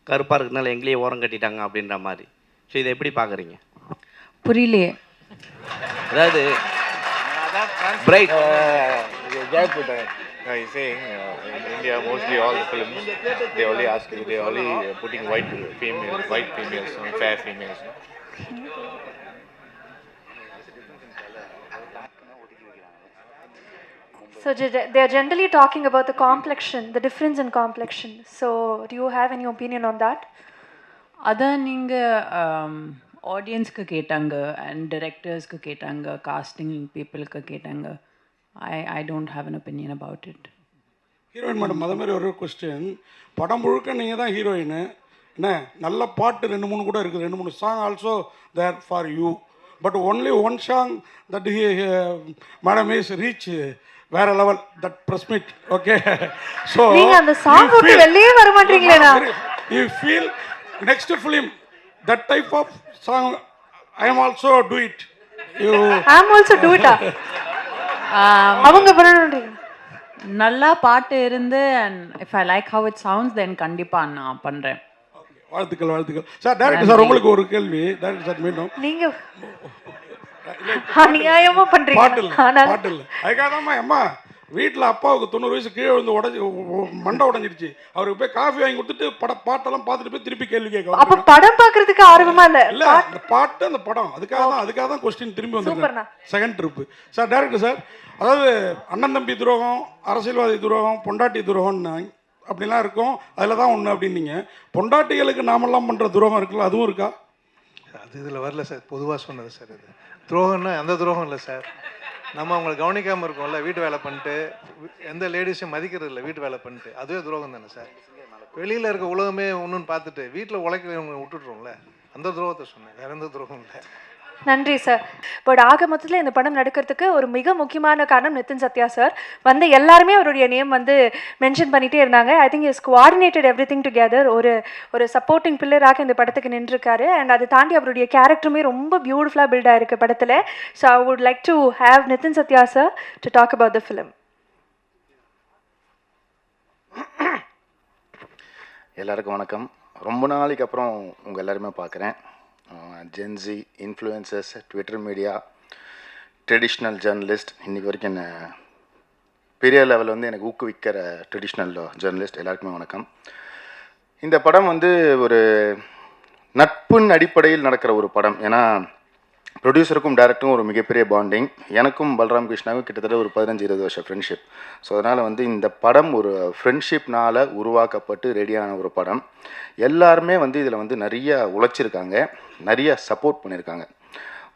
கருப்பாக இருக்கிறதுனால எங்களையே ஓரம் கட்டிட்டாங்க அப்படின்ற மாதிரி. ஸோ இதை எப்படி பார்க்குறீங்க? புரியலையே. அதாவது bright He's saying in India mostly all the films they only putting white females and fair females. So they are generally talking about the complexion, the difference in complexion. So do you have any opinion on that? அதான் நீங்கள் ஆடியன்ஸ்க்கு கேட்டாங்க அண்ட் டிரெக்டர்ஸ்க்கு கேட்டாங்க, காஸ்டிங் பீப்புளுக்கு கேட்டாங்க. I don't have an opinion about it. Heroine madam, அதே மாதிரி ஒரு கொஸ்டின். படம் முழுக்க நீங்கள் தான் ஹீரோயின் என்ன, நல்ல பாட்டு 2-3 கூட இருக்குது, 2-3 song also there for you. But only one song that madam is reach வேற level, that press meet. Okay, so நீங்க அந்த சாங் விட்டு வெளியே வர மாட்டீங்களா? You feel next film that type of song I am also do it. You I am also do it. அவங்க பண்ணணும்ன்றீங்க. நல்லா பாட்டு இருந்து and if I like how it sounds then கண்டிப்பாக நான் பண்ணுறேன். வாழ்த்துக்கள் சார். டைரக்டர் சார், உங்களுக்கு ஒரு கேள்வி. டைரக்டர் சார், மீண்டும் நீங்க அநியாயமா பண்றீங்க. பாட்டு இல்லை அதுக்காக தான் அம்மா வீட்டில் அப்பாவுக்கு 90 வயசு கீழே வந்து மண்டை உடஞ்சிருச்சு. அவருக்கு போய் காஃபி வாங்கி கொடுத்துட்டு பாட்டெல்லாம் பார்த்துட்டு போய் திருப்பி கேள்வி கேட்க. அப்ப படம் பார்க்கறதுக்கு ஆர்வமா இல்ல அந்த பாட்டு அந்த படம் அதுக்காக தான் கொஸ்டின் திரும்பி வந்து second trip. Sir director sir, அதாவது அண்ணன் தம்பி துரோகம், அரசியல்வாதி துரோகம், பொண்டாட்டி துரோகம்னு அப்படிலாம் இருக்கும், அதில் தான் ஒன்று அப்படின்னீங்க. பொண்டாட்டிகளுக்கு நாமெல்லாம் பண்ணுற துரோகம் இருக்குல்ல, அதுவும் இருக்கா? அது இதில் வரல சார், பொதுவாக சொன்னது சார். இது துரோகம்னா அந்த துரோகம் இல்லை சார். நம்ம அவங்களை கவனிக்காமல் இருக்கோம்ல, வீட்டு வேலை பண்ணிட்டு எந்த லேடிஸையும் மதிக்கிறது இல்லை, வீட்டு வேலை பண்ணிட்டு, அதுவே துரோகம் தானே சார். வெளியில் இருக்க உலகமே ஒன்றுன்னு பார்த்துட்டு வீட்டில் உழைக்கிறவங்க விட்டுட்றோம்ல, அந்த துரோகத்தை சொன்னேன், வேற எந்த துரோகம் இல்லை. நன்றி சார். பட் ஆக மொத்தத்தில் இந்த படம் நடக்கிறதுக்கு ஒரு மிக முக்கியமான காரணம் நிதின் சத்யா சார். வந்து எல்லாருமே அவருடைய நேம் வந்து மென்ஷன் பண்ணிகிட்டே இருந்தாங்க. I think is coordinated every thing together. ஒரு சப்போர்ட்டிங் பில்லராக இந்த படத்துக்கு நின்றுருக்காரு. அண்ட் அதை தாண்டி அவருடைய கேரக்டருமே ரொம்ப பியூட்டிஃபுல்லாக பில்ட் ஆயிருக்கு படத்தில். So I would like to have Nithin Sathya sir to talk about the film. எல்லாருக்கும் வணக்கம். ரொம்ப நாளைக்கு அப்புறம் உங்கள் எல்லாருமே பார்க்குறேன். Gen Z, influencers, Twitter media, traditional journalist, இன்றைக்கி வரைக்கும் என்ன பெரிய லெவலில் வந்து எனக்கு ஊக்குவிக்கிற ட்ரெடிஷ்னல் ஜேர்னலிஸ்ட் எல்லாருக்குமே வணக்கம். இந்த படம் வந்து ஒரு நட்பின் அடிப்படையில் நடக்கிற ஒரு படம். ஏன்னா ப்ரொடியூசருக்கும் டேரக்டரும் ஒரு மிகப்பெரிய பாண்டிங். எனக்கும் பல்ராம் கிருஷ்ணாவுக்கும் கிட்டத்தட்ட ஒரு 15-20 வருஷம் ஃப்ரெண்ட்ஷிப். ஸோ அதனால் வந்து இந்த படம் ஒரு ஃப்ரெண்ட்ஷிப்னால் உருவாக்கப்பட்டு ரெடியான ஒரு படம். எல்லாருமே வந்து இதில் வந்து நிறைய உழைச்சிருக்காங்க, நிறைய சப்போர்ட் பண்ணியிருக்காங்க.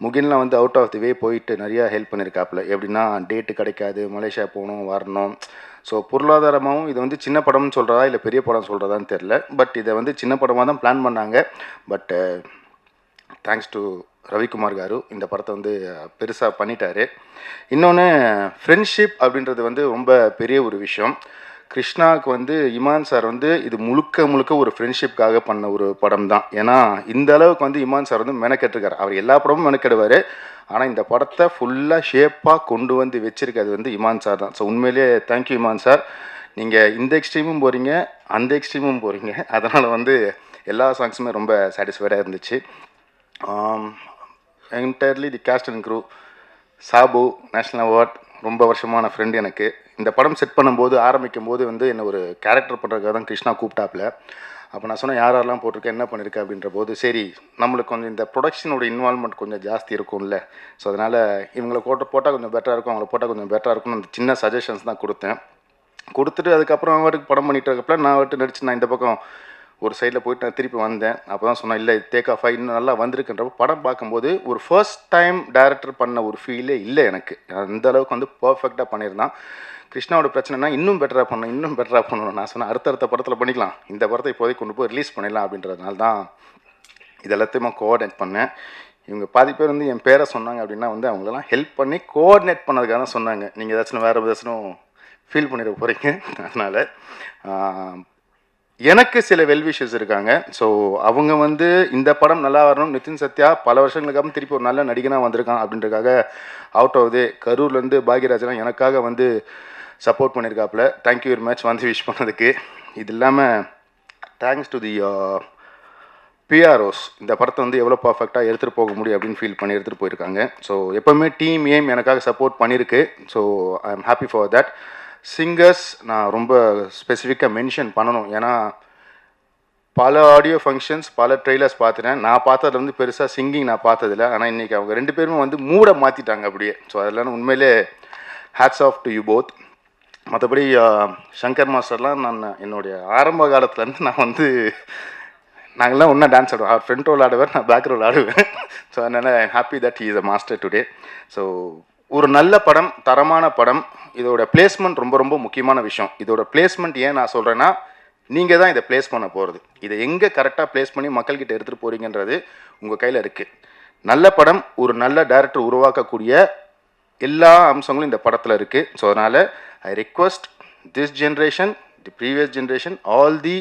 முகின்லாம் வந்து அவுட் ஆஃப் தி வே போயிட்டு நிறையா ஹெல்ப் பண்ணியிருக்காப்புல. எப்படின்னா டேட்டு கிடைக்காது, மலேசியா போகணும் வரணும். ஸோ பொருளாதாரமாகவும் இது வந்து சின்ன படம்னு சொல்கிறதா இல்லை பெரிய படம் சொல்கிறதான்னு தெரில. பட் இதை வந்து சின்ன படமாக தான் பிளான் பண்ணாங்க. But thanks to Ravikumar car இந்த படத்தை வந்து பெருசாக பண்ணிட்டாரு. இன்னொன்று ஃப்ரெண்ட்ஷிப் அப்படின்றது வந்து ரொம்ப பெரிய ஒரு விஷயம். கிருஷ்ணாவுக்கு வந்து இமான் சார் வந்து இது முழுக்க ஒரு ஃப்ரெண்ட்ஷிப்காக பண்ண ஒரு படம் தான். ஏன்னா இந்த அளவுக்கு வந்து இமான் சார் வந்து மெனக்கெட்டுருக்காரு. அவர் எல்லா படமும் மெனக்கெடுவார். ஆனால் இந்த படத்தை ஃபுல்லாக ஷேப்பாக கொண்டு வந்து வச்சிருக்கிறது வந்து இமான் சார் தான். ஸோ உண்மையிலேயே தேங்க்யூ இமான் சார். நீங்கள் இந்த எக்ஸ்ட்ரீமும் போகிறீங்க, அந்த எக்ஸ்ட்ரீமும் போகிறீங்க. அதனால் வந்து எல்லா சாங்ஸுமே ரொம்ப சாட்டிஸ்ஃபைடாக இருந்துச்சு. Entirely the cast and crew. Sabu national award, ரொம்ப வருஷமான ஃப்ரெண்டு எனக்கு. இந்த படம் செட் பண்ணும்போது ஆரம்பிக்கும் போது வந்து என்னை ஒரு கேரக்டர் பண்ணுறதுக்காக தான் கிருஷ்ணா கூப்பிட்டாப்புல. அப்போ நான் சொன்னேன் யாரெல்லாம் போட்டிருக்கேன், என்ன பண்ணியிருக்கேன் அப்படின்ற போது, சரி நம்மளுக்கு கொஞ்சம் இந்த ப்ரொடக்ஷனோட இன்வால்மெண்ட் கொஞ்சம் ஜாஸ்தி இருக்கும்ல, ஸோ அதனால் இவங்களை போட்டால் கொஞ்சம் பெட்டராக இருக்கும், அவங்கள போட்டால் கொஞ்சம் பெட்டராக இருக்கும்னு அந்த சின்ன சஜஷன்ஸ் தான் கொடுத்துட்டு அதுக்கப்புறம் அவருக்கு படம் பண்ணிட்டு இருக்கப்பல நான் அவர்கிட்ட நடிச்சு நான் இந்த பக்கம் ஒரு சைடில் போயிட்டு நான் திருப்பி வந்தேன். அப்போ தான் சொன்னேன் இல்லை டேக் ஆஃப் ஆகி இன்னும் நல்லா வந்திருக்குன்றப்போ படம் பார்க்கும்போது ஒரு ஃபர்ஸ்ட் டைம் டைரக்டர் பண்ண ஒரு ஃபீலே இல்லை எனக்கு. அந்த அளவுக்கு வந்து பர்ஃபெக்டாக பண்ணியிருந்தான். கிருஷ்ணாவோட பிரச்சனைனா இன்னும் பெட்டராக பண்ணணும். நான் சொன்னேன் அடுத்த படத்தில் பண்ணிக்கலாம், இந்த படத்தை இப்போதைக்கு கொண்டு போய் ரிலீஸ் பண்ணிடலாம் அப்படின்றதுனால தான் இது எல்லாத்தையுமே கோஆர்டினேட் பண்ணேன். இவங்க பாதி பேர் வந்து என் பேரை சொன்னாங்க அப்படின்னா வந்து அவங்களெல்லாம் ஹெல்ப் பண்ணி கோஆர்டினேட் பண்ணதுக்காக தான் சொன்னாங்க. நீங்கள் ஏதாச்சும் வேறு ஏதாச்சும் ஃபீல் பண்ணிட போகிறீங்க. அதனால் எனக்கு சில வெல்விஷஸ் இருக்காங்க. ஸோ அவங்க வந்து இந்த படம் நல்லா வரணும். நிதின் சத்யா பல வருஷங்களுக்கு அப்புறம் திருப்பி ஒரு நல்ல நடிகனாக வந்திருக்கான் அப்படின்றக்காக அவுட் ஆஃப் தி கரூர்லேருந்து பாக்யராஜெலாம் எனக்காக வந்து சப்போர்ட் பண்ணியிருக்காப்புல. தேங்க்யூ வெரி மச் வந்து விஷ் பண்ணதுக்கு. இது இல்லாமல் தேங்க்ஸ் டு தி பிஆர்ஓஸ். இந்த படத்தை வந்து எவ்வளோ பர்ஃபெக்டாக எடுத்துகிட்டு போக முடியும் அப்படின்னு ஃபீல் பண்ணி எடுத்துகிட்டு போயிருக்காங்க. ஸோ எப்போவுமே டீம் ஏம் எனக்காக சப்போர்ட் பண்ணியிருக்கு. So I am happy for that. Singers நான் ரொம்ப ஸ்பெசிஃபிக்காக மென்ஷன் பண்ணணும். ஏன்னா பல ஆடியோ ஃபங்க்ஷன்ஸ், பல ட்ரெய்லர்ஸ் பார்த்துட்டேன். நான் பார்த்ததில் வந்து பெருசாக சிங்கிங் நான் பார்த்ததில்ல. ஆனால் இன்றைக்கி அவங்க 2 பேருமே வந்து மூடை மாற்றிட்டாங்க அப்படியே. ஸோ அதெல்லாம் உண்மையிலே hats off to you both. மற்றபடி சங்கர் மாஸ்டர்லாம் நான் என்னுடைய ஆரம்ப காலத்துலேருந்து நான் வந்து நாங்கள்லாம் ஒன்றா டான்ஸ் ஆடுவோம். அவர் ஃப்ரண்ட் ரோல் ஆடுவார், நான் பேக் ரோல் ஆடுவேன். ஸோ அதனால் I happy that he is a master today. So ஒரு நல்ல படம், தரமான படம். இதோட பிளேஸ்மெண்ட் ரொம்ப முக்கியமான விஷயம். இதோட பிளேஸ்மெண்ட் ஏன் நான் சொல்கிறேன்னா, நீங்கள் தான் இதை பிளேஸ் பண்ண போகிறது. இதை எங்கே கரெக்டாக பிளேஸ் பண்ணி மக்கள்கிட்ட எடுத்துகிட்டு போகிறீங்கன்றது உங்கள் கையில் இருக்குது. நல்ல படம், ஒரு நல்ல டைரக்டர் உருவாக்கக்கூடிய எல்லா அம்சங்களும் இந்த படத்தில் இருக்குது. ஸோ அதனால் I request this generation, the previous generation, all the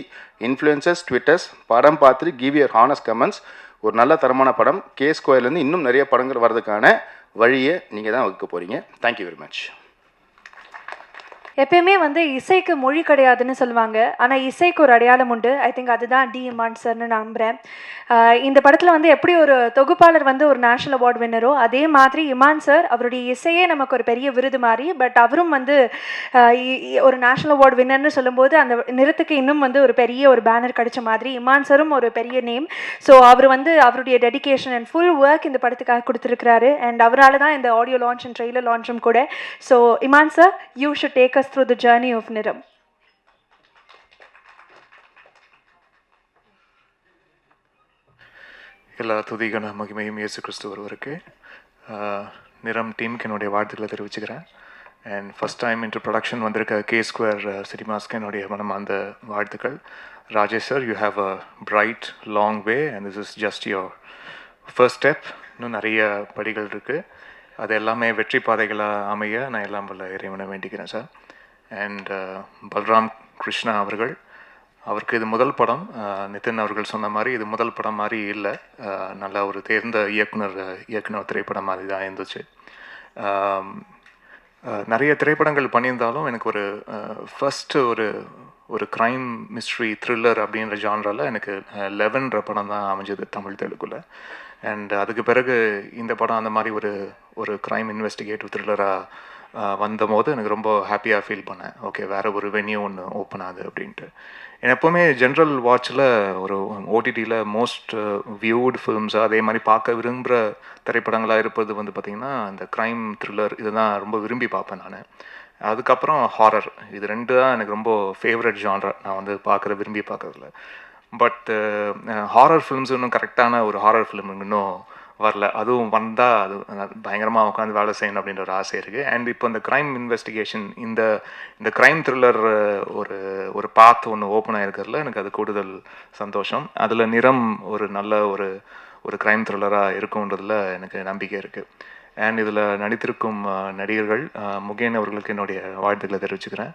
influencers, Twitters, படம் பார்த்துட்டு கிவ் யுவர் ஹானஸ்ட் கமெண்ட்ஸ். ஒரு நல்ல தரமான படம். K2லேருந்து இன்னும் நிறைய படங்கள் வர்றதுக்கான வழியை நீங்கள் தான் வகுக்க போகிறீங்க. Thank you very much. எப்பயுமே வந்து இசைக்கு மொழி கிடையாதுன்னு சொல்லுவாங்க, ஆனால் இசைக்கு ஒரு அடையாளம் உண்டு. ஐ திங்க் அதுதான் டி இமான் சார்னு நம்புகிறேன். இந்த படத்தில் வந்து எப்படி ஒரு தொகுப்பாளர் வந்து ஒரு நேஷ்னல் அவார்டு வின்னரோ, அதே மாதிரி இமான் சார் அவருடைய இசையே நமக்கு ஒரு பெரிய விருது மாதிரி. பட் அவரும் வந்து ஒரு நேஷ்னல் அவார்டு வின்னர்னு சொல்லும்போது அந்த நிறத்துக்கு இன்னும் வந்து ஒரு பெரிய ஒரு பேனர் கிடைச்ச மாதிரி இமான் சாரும் ஒரு பெரிய நேம். ஸோ அவர் வந்து அவருடைய டெடிகேஷன் அண்ட் ஃபுல் ஒர்க் இந்த படத்துக்காக கொடுத்துருக்கிறாரு. அண்ட் அவரால் தான் இந்த ஆடியோ லான்ச் அண்ட் ட்ரெய்லர் லான்ச்சும் கூட. So Imman sir, you should take us through the journey of Niram. எல்லா துதிகன மகிமையும் இயேசு கிறிஸ்து ஒருவருக்கு. நிறம் டீமுக்கு என்னுடைய வாழ்த்துக்களை தெரிவிச்சுக்கிறேன். And first time into production வந்திருக்க K2 சினிமாஸ்க்கு என்னுடைய மனமார்ந்த வாழ்த்துக்கள். Rajesh sir, you have a bright long way and this is just your first step. இன்னும் நிறைய படிகள் இருக்குது. அது எல்லாமே வெற்றி பாதைகளாக அமைய நான் எல்லாம் வல்ல இறைவனை வேண்டிக்கிறேன் சார். அண்ட் பல்ராம் கிருஷ்ணா அவருக்கு இது முதல் படம். நிதின் அவர்கள் சொன்ன மாதிரி இது முதல் படம் மாதிரி இல்லை, நல்ல ஒரு தேர்ந்த இயக்குனர் திரைப்படம் மாதிரி தான் இருந்துச்சு. நிறைய திரைப்படங்கள் பண்ணியிருந்தாலும் எனக்கு ஒரு ஃபஸ்ட்டு ஒரு க்ரைம் மிஸ்ட்ரி த்ரில்லர் அப்படின்ற ஜான்ரால் எனக்கு 11 படம் தான் அமைஞ்சது தமிழ் தெலுங்குல. அண்ட் அதுக்கு பிறகு இந்த படம் அந்த மாதிரி ஒரு க்ரைம் இன்வெஸ்டிகேட்டிவ் த்ரில்லராக வந்தபோது எனக்கு ரொம்ப ஹாப்பியாக ஃபீல் பண்ணேன். ஓகே, வேறு ஒரு வென்யூ ஒன்று ஓப்பன் ஆகுது அப்படின்ட்டு. எப்போவுமே ஜென்ரல் வாட்சில் ஒரு ஓடிடியில் மோஸ்ட் வியூடு ஃபிலிம்ஸாக அதே மாதிரி பார்க்க விரும்புகிற திரைப்படங்களாக இருப்பது வந்து பார்த்திங்கன்னா இந்த க்ரைம் த்ரில்லர் இதுதான் ரொம்ப விரும்பி பார்ப்பேன் நான். அதுக்கப்புறம் ஹாரர், இது 2 தான் எனக்கு ரொம்ப ஃபேவரட் ஜான்ரா நான் வந்து விரும்பி பார்க்குறதுல. பட் ஹாரர் ஃபிலிம்ஸ் இன்னும் கரெக்டான ஒரு ஹாரர் ஃபிலிம் இன்னும் வரல. அதுவும் வந்தால் அது பயங்கரமாக உட்காந்து வேலை செய்யணும் அப்படின்ற ஒரு ஆசை இருக்குது. அண்ட் இப்போ இந்த க்ரைம் இன்வெஸ்டிகேஷன் இந்த க்ரைம் த்ரில்லர் ஒரு பாத் ஒன்று ஓப்பன் ஆகிருக்கிறதுல எனக்கு அது கூடுதல் சந்தோஷம். அதில் நிறம் ஒரு நல்ல ஒரு க்ரைம் த்ரில்லராக இருக்கும்ன்றதுல எனக்கு நம்பிக்கை இருக்குது. அண்ட் இதில் நடித்திருக்கும் நடிகர்கள் முகேன் அவர்களுக்கு என்னுடைய வாழ்த்துக்களை தெரிவிச்சுக்கிறேன்.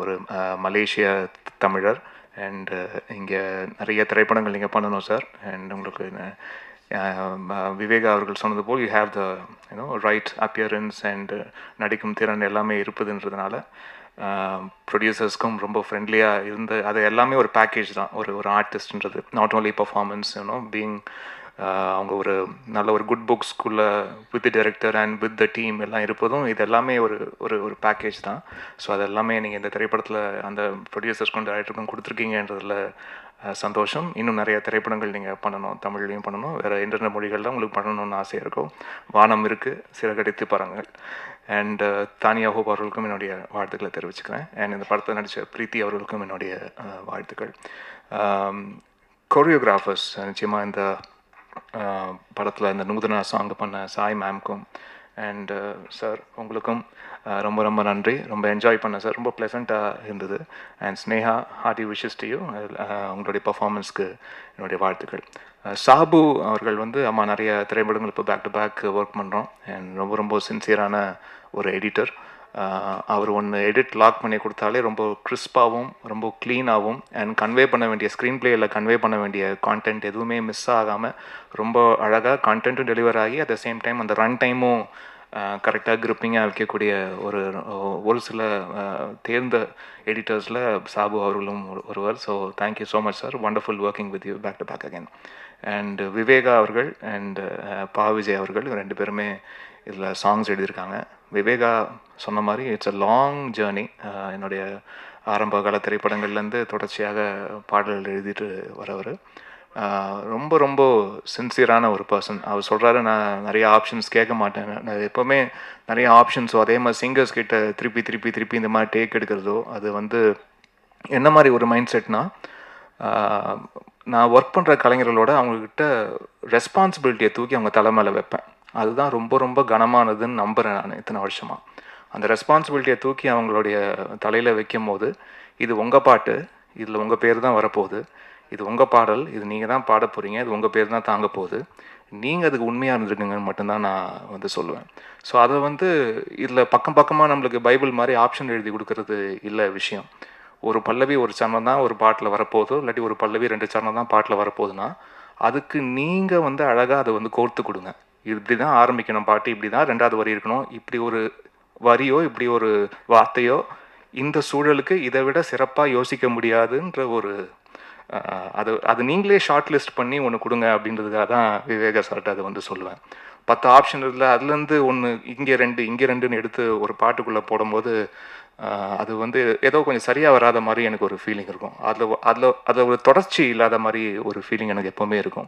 ஒரு மலேசிய தமிழர். அண்டு இங்கே நிறைய திரைப்படங்கள் நீங்கள் பண்ணணும் சார். அண்ட் உங்களுக்கு விவேகா அவர்கள் சொன்னது போல் you have the right appearance and நடிக்கும் திறன் எல்லாமே இருப்பதுன்றதுனால ப்ரொடியூசர்ஸ்க்கும் ரொம்ப ஃப்ரெண்ட்லியாக இருந்து அது எல்லாமே ஒரு பேக்கேஜ் தான். ஒரு ஆர்டிஸ்ட்ன்றது நாட் ஓன்லி பர்ஃபார்மன்ஸ் பீயிங் அவங்க ஒரு நல்ல ஒரு குட் புக்ஸ்குள்ளே with director and with the team எல்லாம் இருப்பதும் இது எல்லாமே ஒரு பேக்கேஜ் தான். ஸோ அது எல்லாமே நீங்கள் இந்த திரைப்படத்தில் அந்த ப்ரொடியூசர்ஸ்க்கும் டைரக்டருக்கும் கொடுத்துருக்கீங்கன்றதில் சந்தோஷம். இன்னும் நிறைய திரைப்படங்கள் நீங்கள் பண்ணணும், தமிழ்லையும் பண்ணணும், வேறு எந்தெந்த மொழிகளில் உங்களுக்கு பண்ணணும்னு ஆசையாக இருக்கும். வானம் இருக்குது, சிறகடித்து பாருங்கள். அண்ட் தானியா ஹோப் அவர்களுக்கும் என்னுடைய வாழ்த்துக்களை தெரிவிச்சுக்கிறேன். அண்ட் இந்த படத்தை நடித்த பிரீத்தி அவர்களுக்கும் என்னுடைய வாழ்த்துக்கள். கொரியோகிராஃபர்ஸ் நிச்சயமாக இந்த படத்தில் இந்த நூதனா சாங் பண்ண சாய் மேம்க்கும் அண்ட் சார் உங்களுக்கும் ரொம்ப ரொம்ப நன்றி. ரொம்ப என்ஜாய் பண்ணேன் சார், ரொம்ப ப்ளசண்ட்டாக இருந்தது. And Sneha, hearty wishes to you. உங்களுடைய பர்ஃபார்மன்ஸ்க்கு என்னுடைய வாழ்த்துக்கள். சாபு அவர்கள் வந்து நிறைய திரைப்படங்கள் இப்போ பேக் டு பேக் ஒர்க் பண்ணுறோம். அண்ட் ரொம்ப ரொம்ப சின்சியரான ஒரு எடிட்டர். அவர் ஒன்று எடிட் லாக் பண்ணி கொடுத்தாலே ரொம்ப கிறிஸ்பாகவும் ரொம்ப க்ளீனாகவும் அண்ட் கன்வே பண்ண வேண்டிய ஸ்க்ரீன் பிளேயில் கன்வே பண்ண வேண்டிய கான்டென்ட் எதுவுமே மிஸ் ஆகாமல் ரொம்ப அழகாக கான்டென்ட்டும் டெலிவர் ஆகி அட் த சேம் டைம் அந்த ரன் டைமும் கரெக்டாக கிரிப்பிங்காக வைக்கக்கூடிய ஒரு சில தேர்ந்த எடிட்டர்ஸில் சாபு அவர்களும் ஒருவர். So thank you so much sir, wonderful working with you back to back again. And Viveka அவர்கள் அண்ட் பா விஜய் அவர்கள் 2 பேருமே இதில் சாங்ஸ் எழுதியிருக்காங்க. விவேகா சொன்ன மாதிரி இட்ஸ் அ லாங் ஜேர்னி. என்னுடைய ஆரம்ப கால திரைப்படங்கள்லேருந்து தொடர்ச்சியாக பாடல்கள் எழுதிட்டு வரவர். ரொம்ப ரொம்ப சின்சியரான ஒரு பர்சன். அவர் சொல்கிறாரு, நான் நிறைய ஆப்ஷன்ஸ் கேட்க மாட்டேன், நான் எப்போவுமே நிறைய ஆப்ஷன்ஸோ அதே மாதிரி சிங்கர்ஸ் கிட்ட திருப்பி இந்த மாதிரி டேக் எடுக்கிறதோ அது வந்து என்ன மாதிரி ஒரு மைண்ட் செட்னா, நான் ஒர்க் பண்ணுற கலைஞர்களோட அவங்கக்கிட்ட ரெஸ்பான்சிபிலிட்டியை தூக்கி அவங்க தலை மேலே வைப்பேன். அதுதான் ரொம்ப ரொம்ப கனமானதுன்னு நம்புகிறேன் நான் இத்தனை வருஷமாக. அந்த ரெஸ்பான்சிபிலிட்டியை தூக்கி அவங்களுடைய தலையில் வைக்கும் போது, இது உங்கள் பாட்டு, இதில் உங்கள் பேர் தான் வரப்போகுது, இது உங்கள் பாடல், இது நீங்கள் தான் பாட போகிறீங்க, இது உங்கள் பேர் தான் தாங்க போகுது, நீங்கள் அதுக்கு உண்மையாக இருந்துருக்குங்கன்னு மட்டும்தான் நான் வந்து சொல்லுவேன். ஸோ அதை வந்து இதில் பக்கமாக நம்மளுக்கு பைபிள் மாதிரி ஆப்ஷன் எழுதி கொடுக்கறது இல்லை விஷயம். ஒரு பல்லவி ஒரு சரணம் தான் ஒரு பாட்டில் வரப்போகுதோ, இல்லாட்டி ஒரு பல்லவி 2 சரணம் தான் பாட்டில் வரப்போகுதுன்னா அதுக்கு நீங்கள் வந்து அழகாக அதை வந்து கோர்த்து கொடுங்க. இப்படி தான் ஆரம்பிக்கணும் பாட்டு, இப்படி தான் 2வது வரி இருக்கணும், இப்படி ஒரு வரியோ இப்படி ஒரு வார்த்தையோ இந்த சூழலுக்கு இதை விட சிறப்பாக யோசிக்க முடியாதுன்ற ஒரு அது நீங்களே ஷார்ட் லிஸ்ட் பண்ணி ஒன்று கொடுங்க அப்படின்றதுக்காக தான் விவேகா சார்ட்ட அதை வந்து சொல்லுவேன். 10 ஆப்ஷன் இல்லை, அதுலேருந்து ஒன்று இங்கே 2ன்னு எடுத்து ஒரு பாட்டுக்குள்ளே போடும்போது அது வந்து ஏதோ கொஞ்சம் சரியாக வராத மாதிரி எனக்கு ஒரு ஃபீலிங் இருக்கும். அதில் ஒரு தொடர்ச்சி இல்லாத மாதிரி ஒரு ஃபீலிங் எனக்கு எப்போவுமே இருக்கும்.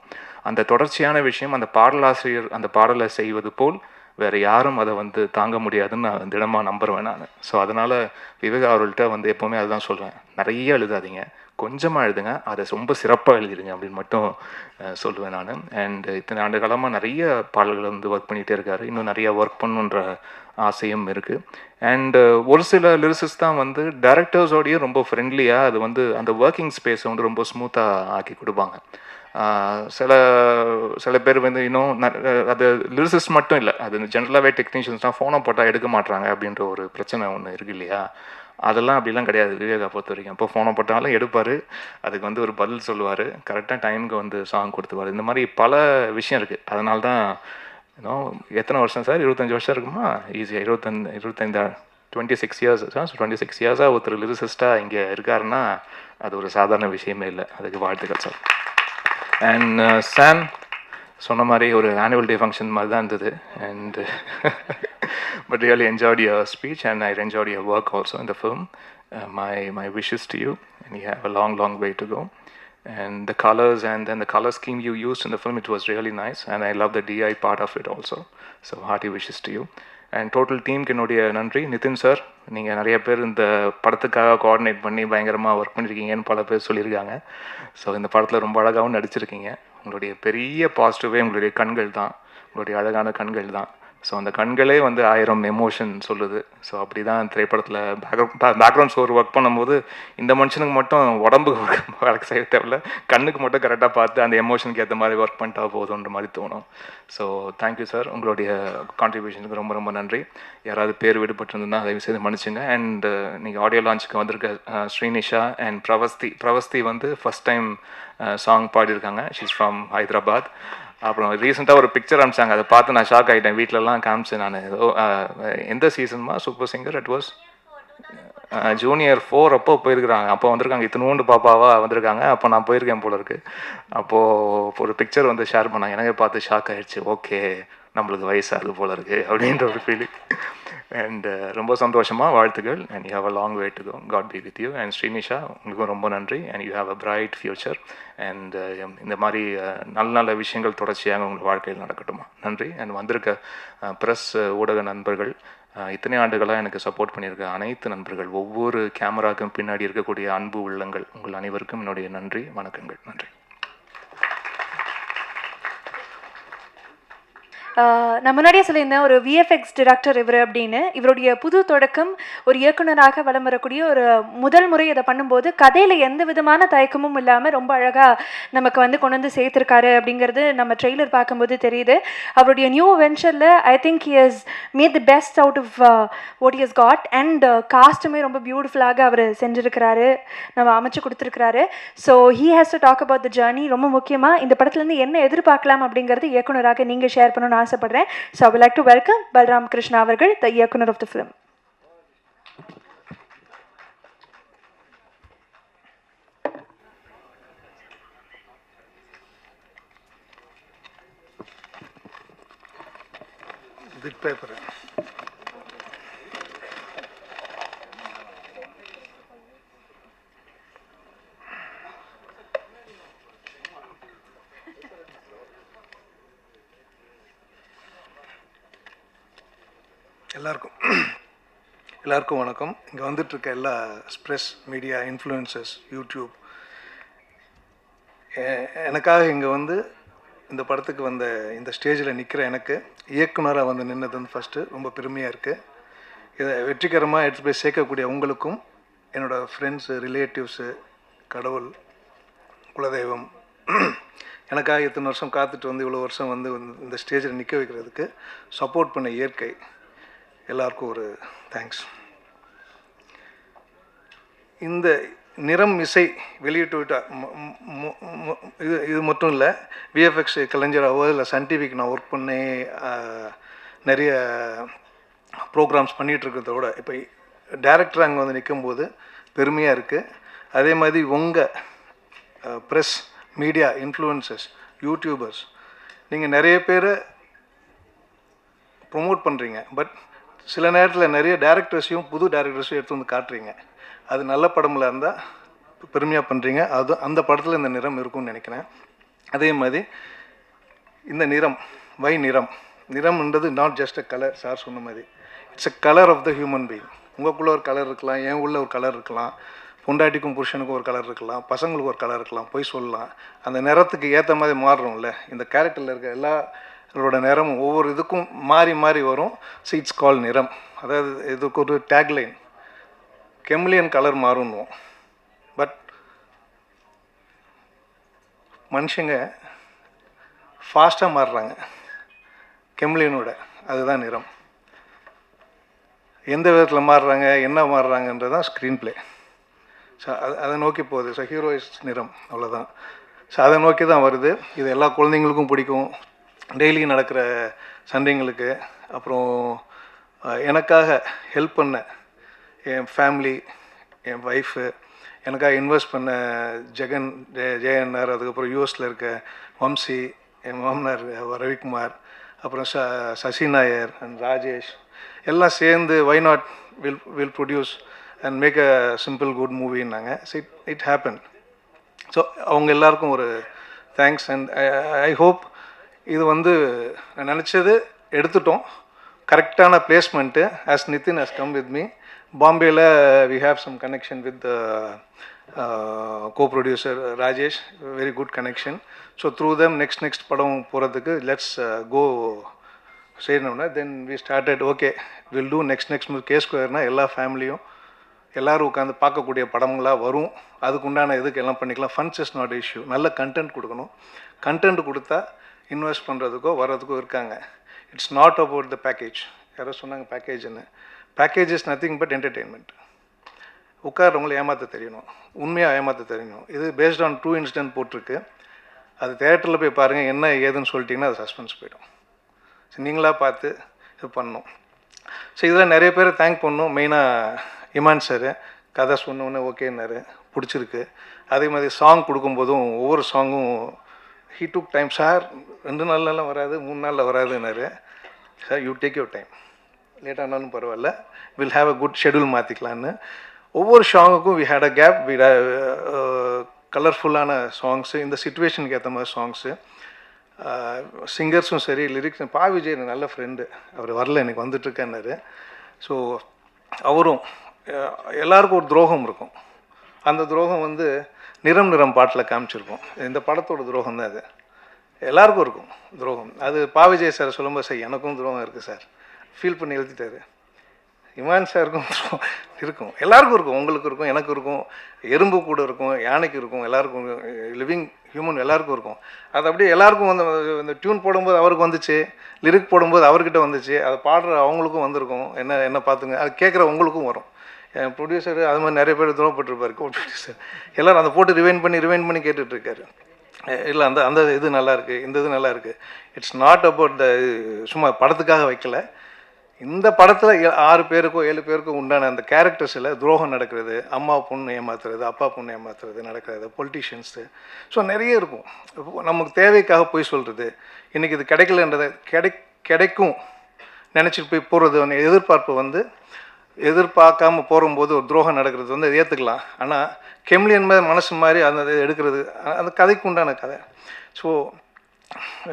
அந்த தொடர்ச்சியான விஷயம் அந்த பாடலாசிரியர் அந்த பாடலை செய்வது போல் வேறு யாரும் அதை வந்து தாங்க முடியாதுன்னு நான் திடமாக நம்புறேன் நான். ஸோ அதனால் விவேகா அவர்கள்ட்ட வந்து எப்போவுமே அதுதான் சொல்கிறேன், நிறைய எழுதாதீங்க, கொஞ்சமாக எழுதுங்க, அதை ரொம்ப சிறப்பாக எழுதிடுங்க அப்படின்னு மட்டும் சொல்லுவேன் நான். அண்ட் இத்தனை ஆண்டு காலமாக நிறைய பாடல்கள் வந்து ஒர்க் பண்ணிகிட்டே இருக்காரு, இன்னும் நிறையா ஒர்க் பண்ணுன்ற ஆசையும் இருக்குது. அண்டு ஒரு சில லிரிசிஸ்ட் தான் வந்து டைரக்டர்ஸோடையும் ரொம்ப ஃப்ரெண்ட்லியாக அது வந்து அந்த ஒர்க்கிங் ஸ்பேஸை வந்து ரொம்ப ஸ்மூத்தாக ஆக்கி கொடுப்பாங்க. சில பேர் வந்து இன்னும் அது லிரிசிஸ்ட் மட்டும் இல்லை, அது ஜென்ரலாகவே டெக்னீஷியன்ஸ்லாம் ஃபோனை போட்டால் எடுக்க மாட்டாங்க அப்படின்ற ஒரு பிரச்சனை ஒன்று இருக்குது இல்லையா. அதெல்லாம் அப்படிலாம் கிடையாது விவேகா பொறுத்த வரைக்கும். இப்போ ஃபோனை போட்டாலும் எடுப்பார், அதுக்கு வந்து ஒரு பதில் சொல்லுவார், கரெக்டாக டைமுக்கு வந்து சாங் கொடுத்துருவார். இந்த மாதிரி பல விஷயம் இருக்குது. அதனால தான் எத்தனை வருஷம் சார், 25 வருஷம் இருக்குமா, ஈஸியாக 26 இயர்ஸ் சார். 26 இயர்ஸாக ஒருத்தர் லிரிசிஸ்ட்டாக இங்கே இருக்காருன்னா அது ஒரு சாதாரண விஷயமே இல்லை. அதுக்கு வாழ்த்துக்கள் சார். அண்ட் சொன்ன மாதிரி ஒரு ஆனுவல் டே ஃபங்க்ஷன் மாதிரி தான் இருந்தது. And but really enjoyed your speech and I enjoyed your work also in the film. My wishes to you, and you have a long way to go. And the colors and then the color scheme you used in the film, it was really nice, and I love the DI part of it also. So hearty wishes to you. And total teamக்கு என்னுடைய நன்றி. நிதின் சார், நீங்கள் நிறைய பேர் இந்த படத்துக்காக கோஆர்டினேட் பண்ணி பயங்கரமாக ஒர்க் பண்ணியிருக்கீங்கன்னு பல பேர் சொல்லியிருக்காங்க. ஸோ இந்த படத்தில் ரொம்ப அழகாகவும் நடிச்சிருக்கீங்க. உங்களுடைய பெரிய பாசிட்டிவே உங்களுடைய கண்கள் தான், உங்களுடைய அழகான கண்கள் தான். ஸோ அந்த கண்களே வந்து 1000 எமோஷன் சொல்லுது. ஸோ அப்படி தான் திரைப்படத்தில் பேக்ரவுண்ட் ஸ்கோர் ஒர்க் பண்ணும்போது இந்த மனுஷனுக்கு மட்டும் உடம்புக்கு ஒர்க் செய்ய தேவையில்ல, கண்ணுக்கு மட்டும் கரெக்டாக பார்த்து அந்த எமோஷனுக்கு ஏற்ற மாதிரி ஒர்க் பண்ணிட்டா போதுன்ற மாதிரி தோணும். ஸோ தேங்க்யூ சார், உங்களுடைய கான்ட்ரிபியூஷனுக்கு ரொம்ப நன்றி. யாராவது பேர் விடுபட்டிருந்ததுன்னா அதை செய்து மன்னிச்சுங்க. அண்ட் நீங்கள் ஆடியோ லான்ச்சுக்கு வந்திருக்க ஸ்ரீனிஷா அண்ட் பிரவஸ்தி வந்து ஃபஸ்ட் டைம் சாங் பாடியிருக்காங்க. She's from Hyderabad. அப்புறம் ரீசெண்டாக ஒரு பிக்சர் அனுப்பிச்சாங்க, அதை பார்த்து நான் ஷாக் ஆகிட்டேன். வீட்டிலலாம் காமிச்சேன் நான். ஏதோ எந்த சீசன்மா super singer it was junior 4 அப்போ போயிருக்கிறாங்க. அப்போ வந்திருக்காங்க, இத்தினூண்டு பாப்பாவாக வந்திருக்காங்க. அப்போ நான் போயிருக்கேன் போல இருக்குது. அப்போது ஒரு பிக்சர் வந்து ஷேர் பண்ணாங்க, எனக்கு பார்த்து ஷாக் ஆகிடுச்சு. ஓகே, நம்மளுக்கு வயசாகுது போல இருக்குது அப்படின்ற ஒரு ஃபீலிங். அண்ட் ரொம்ப சந்தோஷமாக வாழ்த்துக்கள். And you have a long way to go. God be with you. And Srinisha, உங்களுக்கும் ரொம்ப நன்றி. And you have a bright future. And இந்த மாதிரி நல்ல விஷயங்கள் தொடர்ச்சியாக உங்கள் வாழ்க்கையில் நடக்கட்டுமா. நன்றி. அண்ட் வந்திருக்க ப்ரெஸ் ஊடக நண்பர்கள், இத்தனை ஆண்டுகளாக எனக்கு சப்போர்ட் பண்ணியிருக்க அனைத்து நண்பர்கள், ஒவ்வொரு கேமராவுக்கும் பின்னாடி இருக்கக்கூடிய அன்பு உள்ளங்கள், உங்கள் அனைவருக்கும் என்னுடைய நன்றி, வணக்கங்கள். நன்றி. நான் முன்னாடியே சொல்லியிருந்தேன் ஒரு விஎஃப்எக்ஸ் டிரெக்டர் இவர் அப்படின்னு. இவருடைய புது தொடக்கம் ஒரு இயக்குனராக வலம் வரக்கூடிய ஒரு முதல் முறை இதை பண்ணும்போது கதையில் எந்த விதமான தயக்கமும் இல்லாமல் ரொம்ப அழகாக நமக்கு வந்து கொண்டு வந்து சேர்த்துருக்காரு அப்படிங்கிறது நம்ம ட்ரெய்லர் பார்க்கும்போது தெரியுது. அவருடைய நியூ வெஞ்சரில் I think he has made the best out of what he has got. And காஸ்ட்டுமே ரொம்ப பியூட்டிஃபுல்லாக அவர் செஞ்சுருக்கிறாரு, நம்ம அமைச்சு கொடுத்துருக்கிறாரு. So he has to talk about the journey. ரொம்ப முக்கியமாக இந்த படத்துலேருந்து என்ன எதிர்பார்க்கலாம் அப்படிங்கிறது இயக்குனராக நீங்கள் ஷேர் பண்ணணும்னு ஆசைப்படுறேன். So I would like to welcome Balram Krishna அவர்கள், the இயக்குனர் of the film. Bit paper. எல்லாருக்கும் வணக்கம். இங்கே வந்துட்டுருக்க எல்லா ஸ்ப்ரெஸ் மீடியா இன்ஃப்ளூயன்சர்ஸ், யூடியூப், எனக்காக இங்கே வந்து இந்த படத்துக்கு வந்த இந்த ஸ்டேஜில் நிற்கிற எனக்கு இயக்குனராக வந்து நின்னது வந்து ஃபஸ்ட்டு ரொம்ப பெருமையாக இருக்குது. இதை வெற்றிகரமாக எடுத்து போய் சேர்க்கக்கூடிய உங்களுக்கும், என்னோடய ஃப்ரெண்ட்ஸு, ரிலேட்டிவ்ஸு, கடவுள், குலதெய்வம், எனக்காக இத்தனை வருஷம் காத்துட்டு வந்து இவ்வளோ வருஷம் வந்து இந்த ஸ்டேஜில் நிற்க வைக்கிறதுக்கு சப்போர்ட் பண்ண இயற்கை எல்லாருக்கும் ஒரு தேங்க்ஸ். இந்த நிறம் இசை வெளியிட்டு விட்டால் இது மட்டும் இல்லை, விஎஃப்எக்ஸ் கலைஞராகவோ இல்லை சன் டிவிக்கு நான் ஒர்க் பண்ணி நிறைய ப்ரோக்ராம்ஸ் பண்ணிகிட்ருக்கிறத விட இப்போ டைரக்டர் அங்கே வந்து நிற்கும்போது பெருமையாக இருக்குது. அதே மாதிரி உங்கள் ப்ரெஸ் மீடியா இன்ஃப்ளூயன்சர்ஸ், யூடியூபர்ஸ், நீங்கள் நிறைய பேரை ப்ரொமோட் பண்ணுறீங்க. பட் சில நேரத்தில் நிறைய டேரக்டர்ஸையும் புது டேரக்டர்ஸையும் எடுத்து வந்து காட்டுறீங்க. அது நல்ல படமில் இருந்தால் பெருமையாக பண்ணுறீங்க. அது அந்த படத்தில் இந்த நிறம் இருக்கும்னு நினைக்கிறேன். அதே மாதிரி இந்த நிறம், நிறம்ன்றது not just a colour. Sir சொன்ன மாதிரி it's a colour of the human being. உங்களுக்குள்ளே ஒரு கலர் இருக்கலாம், என் உள்ள ஒரு கலர் இருக்கலாம், பொண்டாட்டிக்கும் புருஷனுக்கும் ஒரு கலர் இருக்கலாம், பசங்களுக்கு ஒரு கலர் இருக்கலாம், போய் சொல்லலாம். அந்த நிறத்துக்கு ஏற்ற மாதிரி மாறுறோம்ல. இந்த கேரக்டரில் இருக்க எல்லாரோட நிறமும் ஒவ்வொரு இதுக்கும் மாறி வரும். ஸோ இட்ஸ் கால் நிறம். அதாவது இதுக்கு ஒரு டேக்லைன், கெமிலியன் கலர் மாறுன்னுவோம். பட் மனுஷங்க ஃபாஸ்ட்டாக மாறுறாங்க கெமிலியனோட. அதுதான் நிறம். எந்த விதத்தில் மாறுறாங்க, என்ன மாறுறாங்கன்றது தான் ஸ்க்ரீன் பிளே. ஸோ அதை நோக்கி போகுது. ஸோ ஹீரோயிஸ் நிறம் அவ்வளோதான். ஸோ அதை நோக்கி தான் வருது. இது எல்லா குழந்தைங்களுக்கும் பிடிக்கும். டெய்லி நடக்கிற சண்டைங்களுக்கு, அப்புறம் எனக்காக ஹெல்ப் பண்ண என் ஃபேமிலி, என் ஒய்ஃபு, எனக்காக இன்வெஸ்ட் பண்ண ஜெயன்ஆர், அதுக்கப்புறம் யூஎஸில் இருக்க வம்சி, என் மாமனார் ரவிக்குமார், அப்புறம் சசி நாயர் அண்ட் ராஜேஷ் எல்லாம் சேர்ந்து why not will produce and make a simple good மூவின்னாங்க. It happen. ஸோ அவங்க எல்லாருக்கும் ஒரு தேங்க்ஸ். அண்ட் ஐ ஹோப் இது வந்து நான் நினச்சது எடுத்துட்டோம். கரெக்டான placement. As Nitin has come with me. பாம்பேயில் we have some connection with co-producer Rajesh, very good connection. So through them next படம் போகிறதுக்கு லெட்ஸ் கோ செய்யணும்னா then we started okay will do next K ஸ்கொயர்னால் எல்லா ஃபேமிலியும் எல்லோரும் உட்காந்து பார்க்கக்கூடிய படங்களாக வரும். அதுக்கு உண்டான இதுக்கு எல்லாம் பண்ணிக்கலாம். Funds is not issue. நல்ல கண்டென்ட் கொடுக்கணும். கண்டென்ட் கொடுத்தா இன்வெஸ்ட் பண்ணுறதுக்கோ வர்றதுக்கோ இருக்காங்க. It's not about the package. யாரோ சொன்னாங்க பேக்கேஜ்னு. Package is nothing but entertainment. உட்காரவங்களை ஏமாற்ற தெரியணும், உண்மையாக ஏமாற்ற தெரியணும். இது பேஸ்ட் ஆன் ட்ரூ இன்சிடென்ட் போட்டிருக்கு. அது தேட்டரில் போய் பாருங்கள், என்ன ஏதுன்னு சொல்லிட்டிங்கன்னா அது சஸ்பென்ஸ் போயிடும். ஸோ நீங்களாக பார்த்து இது பண்ணணும். ஸோ இதில் நிறைய பேர் தேங்க் பண்ணணும். மெயினாக இமான் சார் கதை சொன்னோன்னே ஓகேன்னாரு, பிடிச்சிருக்கு. அதே மாதிரி சாங் கொடுக்கும்போதும் ஒவ்வொரு சாங்கும் ஹீ டுக் டைம். சார் 2 நாள்லாம் வராது, 3 நாளில் வராதுன்னாரு. Sir you take your time, லேட்டானாலும் பரவாயில்ல, will have a good schedule மாற்றிக்கலான்னு. ஒவ்வொரு சாங்குக்கும் we had a gap. We கலர்ஃபுல்லான சாங்ஸு, இந்த சிச்சுவேஷனுக்கு ஏற்ற மாதிரி சாங்ஸு. சிங்கர்ஸும் சரி, லிரிக்ஸ். பா விஜய் எனக்கு நல்ல ஃப்ரெண்டு, அவர் வரல, எனக்கு வந்துட்டுருக்கேன்னாரு. ஸோ அவரும் எல்லாருக்கும் ஒரு துரோகம் இருக்கும். அந்த துரோகம் வந்து நிறம் பாட்டில் காமிச்சிருக்கோம். இந்த படத்தோட துரோகம் தான் அது. எல்லாருக்கும் இருக்கும் துரோகம். அது பா விஜய் சார் சொல்லும்போது சார் எனக்கும் துரோகம் இருக்குது சார், ஃபீல் பண்ணி எழுதிட்டாரு. இமான் சாருக்கும் இருக்கும், எல்லாருக்கும் இருக்கும். உங்களுக்கு இருக்கும், எனக்கு இருக்கும், எறும்பு கூட இருக்கும், யானைக்கு இருக்கும், எல்லாருக்கும், லிவிங் ஹியூமன் எல்லாருக்கும் இருக்கும். அது அப்படியே எல்லாருக்கும் வந்து இந்த டியூன் போடும்போது அவருக்கு வந்துச்சு, லிரிக் போடும்போது அவர்கிட்ட வந்துச்சு, அதை பாடுற அவங்களுக்கும் வந்திருக்கும். என்ன பார்த்துங்க, அது கேட்குற உங்களுக்கும் வரும். என் ப்ரொடியூசர் அது மாதிரி நிறைய பேர் துரோகப்பட்டிருப்பார். ப்ரொடியூசர் எல்லோரும் அதை போட்டு ரிவைன் பண்ணி கேட்டுட்ருக்காரு. இல்லை அந்த இது நல்லாயிருக்கு, இந்த இது நல்லாயிருக்கு. இட்ஸ் நாட் அபவுட் த சும்மா படத்துக்காக வைக்கல. இந்த படத்தில் 6 பேருக்கோ 7 பேருக்கோ உண்டான அந்த கேரக்டர்ஸில் துரோகம் நடக்கிறது, அம்மா பொண்ணு ஏமாத்துறது, அப்பா பொண்ணு ஏமாத்துறது நடக்கிறது, பொலிட்டிஷியன்ஸு. ஸோ நிறைய இருக்கும். நமக்கு தேவைக்காக போய் சொல்கிறது, இன்றைக்கி இது கிடைக்கலன்றதை கிடைக்கும் நினச்சிட்டு போய் போகிறது எதிர்பார்ப்பு வந்து எதிர்பார்க்காம போகும்போது ஒரு துரோகம் நடக்கிறது வந்து அதை ஏற்றுக்கலாம். ஆனால் கெம்லியன் மாதிரி மனசு மாதிரி அந்த எடுக்கிறது அந்த கதைக்கு உண்டான கதை. ஸோ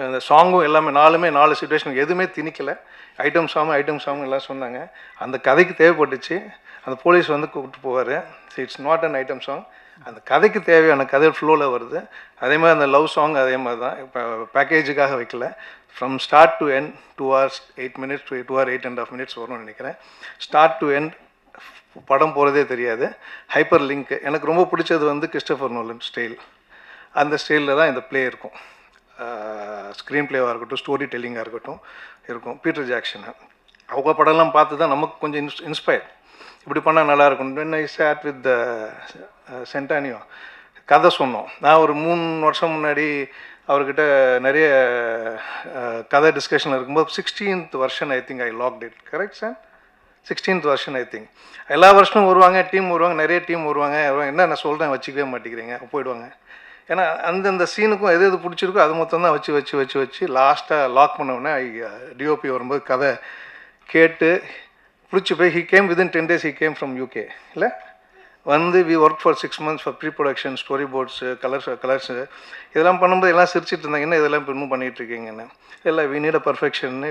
அந்த சாங்கும் எல்லாமே 4 சிச்சுவேஷனுக்கு எதுவுமே திணிக்கலை. ஐட்டம் சாங் எல்லாம் சொன்னாங்க. அந்த கதைக்கு தேவைப்பட்டுச்சு. அந்த போலீஸ் வந்து கூப்பிட்டு போவார். So it's not an item song. அந்த கதைக்கு தேவையான கதை ஃப்ளோவில் வருது. அதே மாதிரி அந்த லவ் சாங் அதே மாதிரி தான். இப்போ பேக்கேஜுக்காக வைக்கல. From start to end 2 hours 8 minutes to 2 hours 8.5 minutes வரும்னு நினைக்கிறேன். ஸ்டார்ட் டு எண்ட் படம் போகிறதே தெரியாது. ஹைப்பர் லிங்க் எனக்கு ரொம்ப பிடிச்சது வந்து கிறிஸ்டோபர் நோலன் ஸ்டைல். அந்த ஸ்டைலில் தான் இந்த ப்ளே இருக்கும். ஸ்க்ரீன் ப்ளேவாக இருக்கட்டும், ஸ்டோரி டெல்லிங்காக இருக்கட்டும் இருக்கும். பீட்டர் ஜாக்சன் அவங்க படம்லாம் பார்த்து தான் நமக்கு கொஞ்சம் இன்ஸ்பயர். இப்படி பண்ணால் நல்லாயிருக்கும். when I sat with the சென்டானியோ கதை சொன்னோம். நான் ஒரு 3 வருஷம் முன்னாடி அவர்கிட்ட நிறைய கதை டிஸ்கஷன் இருக்கும்போது 16th version I think I locked it. Correct sir? 16th version I think. எல்லா வருஷமும் வருவாங்க, டீம் வருவாங்க, நிறைய டீம் வருவாங்க. என்ன நான் சொல்கிறேன் வச்சுக்கவே மாட்டேங்கிறீங்க, போயிடுவாங்க. ஏன்னா அந்தந்த சீனுக்கும் எது பிடிச்சிருக்கோ அது மொத்தம் தான் வச்சு லாஸ்ட்டாக லாக் பண்ணோடனே டிஓபி வரும்போது கதை கேட்டு பிடிச்சி போய் he came within 10 days. He came from UK. இல்லை வந்து we work for 6 months for pre production, story boards, colours இதெல்லாம் பண்ணும்போது எல்லாம் சிரிச்சிட்டு இருந்தாங்க, என்ன இதெல்லாம் இப்போ இன்னும் பண்ணிகிட்ருக்கீங்கன்னு. இல்லை வி நீட் அ பர்ஃபெக்ஷன்னு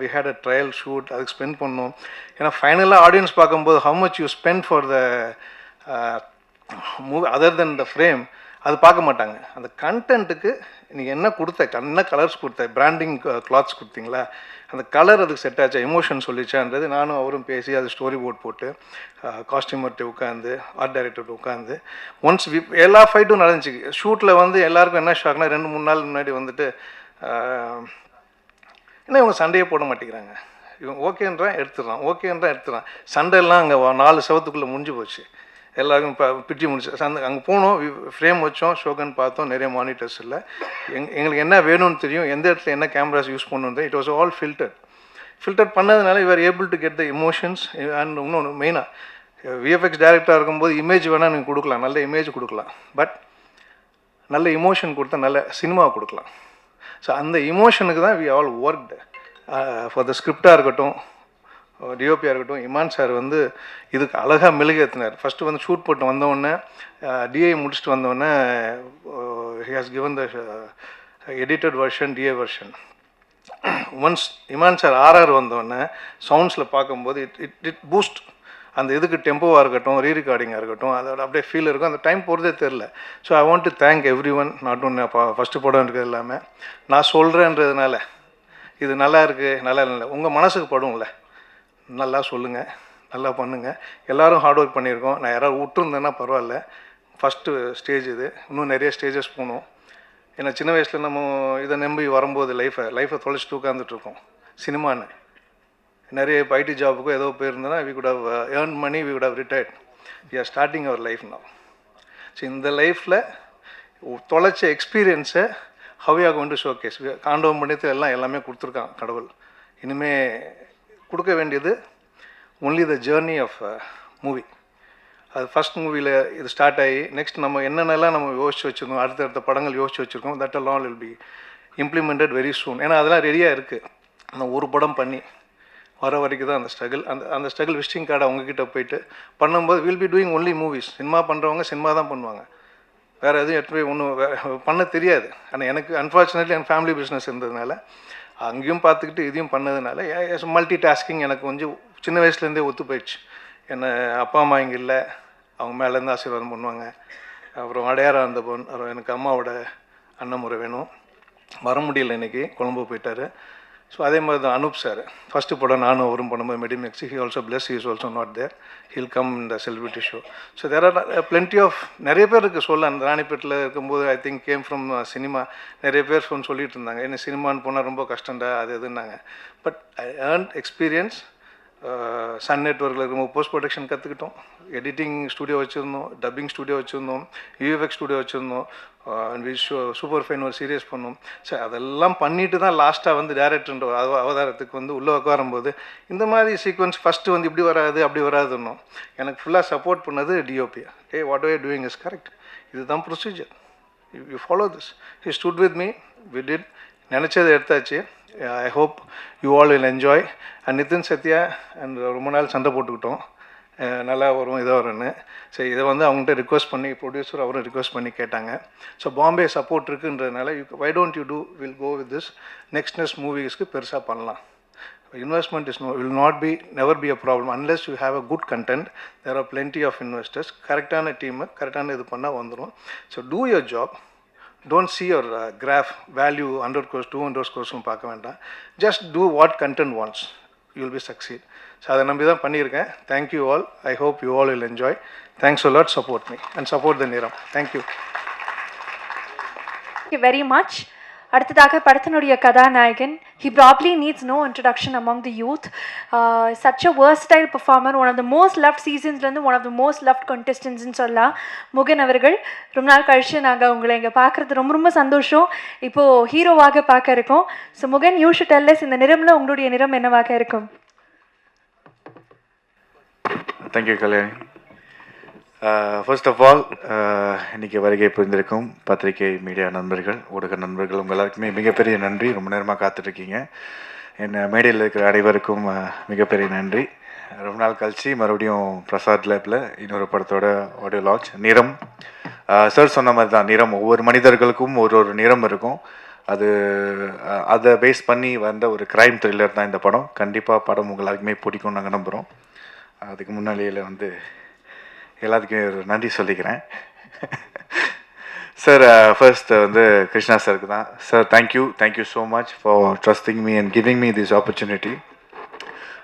we had a trial shoot. அதுக்கு ஸ்பெண்ட் பண்ணோம். ஏன்னா ஃபைனலாக ஆடியன்ஸ் பார்க்கும்போது how much you spend for the movie other than the frame அது பார்க்க மாட்டாங்க. அந்த கண்டென்ட்டுக்கு நீங்கள் என்ன என்ன கலர்ஸ் கொடுத்த, பிராண்டிங் கிளாத்ஸ் கொடுத்தீங்களா, அந்த கலர் அதுக்கு செட் ஆச்சா, எமோஷன் சொல்லிச்சான்றது நானும் அவரும் பேசி அது ஸ்டோரி போர்ட் போட்டு காஸ்டியூமர்கிட்ட உட்காந்து ஆர்ட் டைரக்டர்கிட்ட உட்காந்து ஒன்ஸ் எல்லா ஃபைட்டும் நடந்துச்சு. ஷூட்டில் வந்து எல்லாருக்கும் என்ன ஷாக்னா 2-3 நாள் முன்னாடி வந்துட்டு என்ன இவங்க சண்டையே போட மாட்டேங்கிறாங்க, இவங்க ஓகேன்றான் எடுத்துடுறான். சண்டையெல்லாம் அங்கே 4 செவத்துக்குள்ளே முடிஞ்சு போச்சு. எல்லாருக்கும் இப்போ பிட்டி முடிச்சு அங்கே போனோம், ஃப்ரேம் வச்சோம், ஷோகன் பார்த்தோம், நிறைய மானிட்டர்ஸ் இல்லை. எங்களுக்கு என்ன வேணும்னு தெரியும், எந்த இடத்துல என்ன கேமராஸ் யூஸ் பண்ணணும். இட் வாஸ் ஆல் ஃபில்டர் பண்ணதுனால we are able to get the emotions. And இன்னொன்று மெயினாக விஎஃப்எக்ஸ் டைரக்டராக இருக்கும்போது இமேஜ் வேணால் நீங்கள் கொடுக்கலாம், நல்ல இமேஜ் கொடுக்கலாம். பட் நல்ல எமோஷன் கொடுத்தா நல்ல சினிமாவை கொடுக்கலாம். ஸோ அந்த இமோஷனுக்கு தான் we all worked for the ஸ்கிரிப்டாக இருக்கட்டும், டிஓபியாக இருக்கட்டும். இமான் சார் வந்து இதுக்கு அழகாக மெழுகேற்றினார். ஃபஸ்ட்டு வந்து ஷூட் போட்டு வந்தவுடனே டிஐ முடிச்சுட்டு வந்தோடனே he has given the edited version, DA version. Once Imman sir RR வந்தோடனே சவுண்ட்ஸில் பார்க்கும்போது இட் பூஸ்ட். அந்த இதுக்கு டெம்போவாக இருக்கட்டும், ரீரெக்கார்டிங்காக இருக்கட்டும், அதோட அப்படியே ஃபீல் இருக்கும். அந்த டைம் போகிறதே தெரில. So I want to thank every one, not one first படம் இருக்கிறது இல்லாமல் நான் சொல்கிறேன்றதுனால இது நல்லா இருக்குது நல்லா இல்லை உங்கள் மனசுக்கு படும்ல, நல்லா சொல்லுங்கள், நல்லா பண்ணுங்கள். எல்லோரும் ஹார்ட் ஒர்க் பண்ணியிருக்கோம். நான் யாராவது விட்டுருந்தேன்னா பரவாயில்ல. ஃபஸ்ட்டு ஸ்டேஜ் இது, இன்னும் நிறைய ஸ்டேஜஸ் போகணும். ஏன்னா சின்ன வயசில் நம்ம இதை நம்பி வரும்போது லைஃப்பை தொலைச்சிட்டு உட்காந்துட்ருக்கோம். சினிமான்னு நிறைய இப்போ ஐடி ஜாபுக்கும் ஏதோ போயிருந்தோன்னா we could have earn money, we could have retired. We are starting our life now. So இந்த லைஃப்பில் தொலைச்ச எக்ஸ்பீரியன்ஸை how you are going to showcase. காண்டவம் பண்ணியத்தில் எல்லாமே கொடுத்துருக்கான் கடவுள். இனிமேல் கொடுக்க வேண்டியது only the journey of movie. அது ஃபஸ்ட் மூவியில் இது ஸ்டார்ட் ஆகி நெக்ஸ்ட் நம்ம என்னென்னலாம் நம்ம யோசிச்சு வச்சுருக்கோம், அடுத்தடுத்த படங்கள் யோசிச்சு வச்சுருக்கோம், that all will be implemented very soon. ஏன்னா அதெல்லாம் ரெடியாக இருக்குது. அந்த ஒரு படம் பண்ணி வர வரைக்கும் தான் அந்த ஸ்ட்ரகிள். அந்த ஸ்ட்ரகிள் விசிட்டிங் கார்டை அவங்கக்கிட்ட போயிட்டு பண்ணும்போது will be doing only movies. Cinema பண்ணுறவங்க சினிமா தான் பண்ணுவாங்க, வேறு எதுவும் எடுத்து போய் ஒன்றும் பண்ண தெரியாது. ஆனால் எனக்கு அன்ஃபார்ச்சுனேட்லி என் ஃபேமிலி பிஸ்னஸ் இருந்ததுனால அங்கேயும் பார்த்துக்கிட்டு இதையும் பண்ணதுனால மல்டி டாஸ்கிங் எனக்கு கொஞ்சம் சின்ன வயசுலேருந்தே ஒத்து போயிடுச்சு. என்னை அப்பா அம்மா இங்கே இல்லை, அவங்க மேலேருந்து ஆசீர்வாதம் பண்ணுவாங்க. அப்புறம் அடையாரம் அந்த பொண்ணு, அப்புறம் எனக்கு அம்மாவோட அண்ணன் முறை வேணும், வர முடியல இன்றைக்கி, கொழம்பு போயிட்டார். ஸோ அதே மாதிரி தான் அனூப் சார் ஃபஸ்ட்டு படம் நானும் அவரும் பண்ணும்போது மெடிமெக்ஸி, he also plus, he is also not there, he'll come இந்த celebrity show. So there are plenty of நிறைய பேர் இருக்குது சொல்ல. அந்த ராணிப்பேட்டில் இருக்கும்போது I think came from cinema. நிறைய பேர் சொல்லிட்டு இருந்தாங்க, என்ன சினிமான்னு போனால் ரொம்ப கஷ்டம்டா அது எதுன்னாங்க. But I earn experience. Sun நெட்வொர்க்கில் இருக்கும்போது போஸ்ட் ப்ரொடக்ஷன் கற்றுக்கிட்டோம், எடிட்டிங் ஸ்டுடியோ வச்சுருந்தோம், டப்பிங் ஸ்டுடியோ வச்சுருந்தோம், யூஎஃப்எக்ஸ் ஸ்டுடியோ வச்சுருந்தோம், சூப்பர் ஃபைன் ஒரு சீரியஸ் பண்ணோம். ஸோ அதெல்லாம் பண்ணிட்டு தான் லாஸ்ட்டாக வந்து டேரக்டர்ன்ற அவதாரத்துக்கு வந்து உள்ளே உட்காரும்போது இந்த மாதிரி சீக்வன்ஸ் ஃபஸ்ட்டு வந்து இப்படி வராது அப்படி வராதுன்னோம். எனக்கு ஃபுல்லாக சப்போர்ட் பண்ணது DOP. What are you doing is correct, இதுதான் procedure, you follow this. He stood with me, we did, நினச்சதை எடுத்தாச்சு. I hope you all will enjoy. And Nitin Sathya and ரொம்ப நாள் சண்டை போட்டுக்கிட்டோம், நல்லா வரும் இதாக வரும்னு. சரி, இதை வந்து அவங்கள்ட்ட ரிக்வஸ்ட் பண்ணி ப்ரொடியூசர் அவரும் ரிக்வஸ்ட் பண்ணி கேட்டாங்க. ஸோ பாம்பே சப்போர்ட் இருக்குன்றதுனால why don't you do, will go with this. Next மூவிஸ்க்கு பெருசாக பண்ணலாம். Investment will not be never be a problem unless you have a good content. There are plenty of investors. கரெக்டான டீமு கரெக்டான இது பண்ணால் வந்துடும். So do your job. Don't see your graph value 100 crores 200 crores பார்க்க வேண்டாம். Just do what content wants, you will be succeed. So அதை நம்பி தான் பண்ணியிருக்கேன். Thank you all. I hope you all will enjoy. Thanks a lot. Support me and support the Niram. Thank you. Thank you very much. அடுத்ததாக படத்தினுடைய கதாநாயகன். He probably needs no introduction among the youth. Such a versatile performer, one of the most loved seasonsலேருந்து one of the most loved contestants சொல்லலாம் முகன் அவர்கள். ரொம்ப நாள் கழிச்சு நாங்கள் உங்களை இங்கே பார்க்குறது ரொம்ப ரொம்ப சந்தோஷம். இப்போது ஹீரோவாக பார்க்க இருக்கோம். ஸோ முகன், யூ ஷுட் டெல் அஸ், இந்த நிறம்ல உங்களுடைய நிறம் என்னவாக இருக்கும்? Thank you Kalyani. First of all இன்றைக்கி வருகை புரிந்திருக்கும் பத்திரிகை மீடியா நண்பர்கள், ஊடக நண்பர்கள், உங்கள் எல்லாருக்குமே மிகப்பெரிய நன்றி. ரொம்ப நேரமாக காத்துட்ருக்கீங்க. என் மேடையில் இருக்கிற அனைவருக்கும் மிகப்பெரிய நன்றி. ரொம்ப நாள் கழிச்சு மறுபடியும் பிரசாத் லேப்பில் இன்னொரு படத்தோட ஆடியோ லான்ச். நிறம் சார் சொன்ன மாதிரி தான், நிறம் ஒவ்வொரு மனிதர்களுக்கும் ஒரு ஒரு நிறம் இருக்கும். அதை பேஸ் பண்ணி வந்த ஒரு க்ரைம் த்ரில்லர் தான் இந்த படம். கண்டிப்பாக படம் உங்கள் எல்லாருக்குமே பிடிக்கும் நாங்கள் நம்புகிறோம். அதுக்கு முன்னாடியில் வந்து எல்லாத்துக்கும் ஒரு நன்றி சொல்லிக்கிறேன். சார் ஃபர்ஸ்ட் வந்து கிருஷ்ணா சாருக்கு தான். Sir thank you so much for trusting me and giving me this opportunity.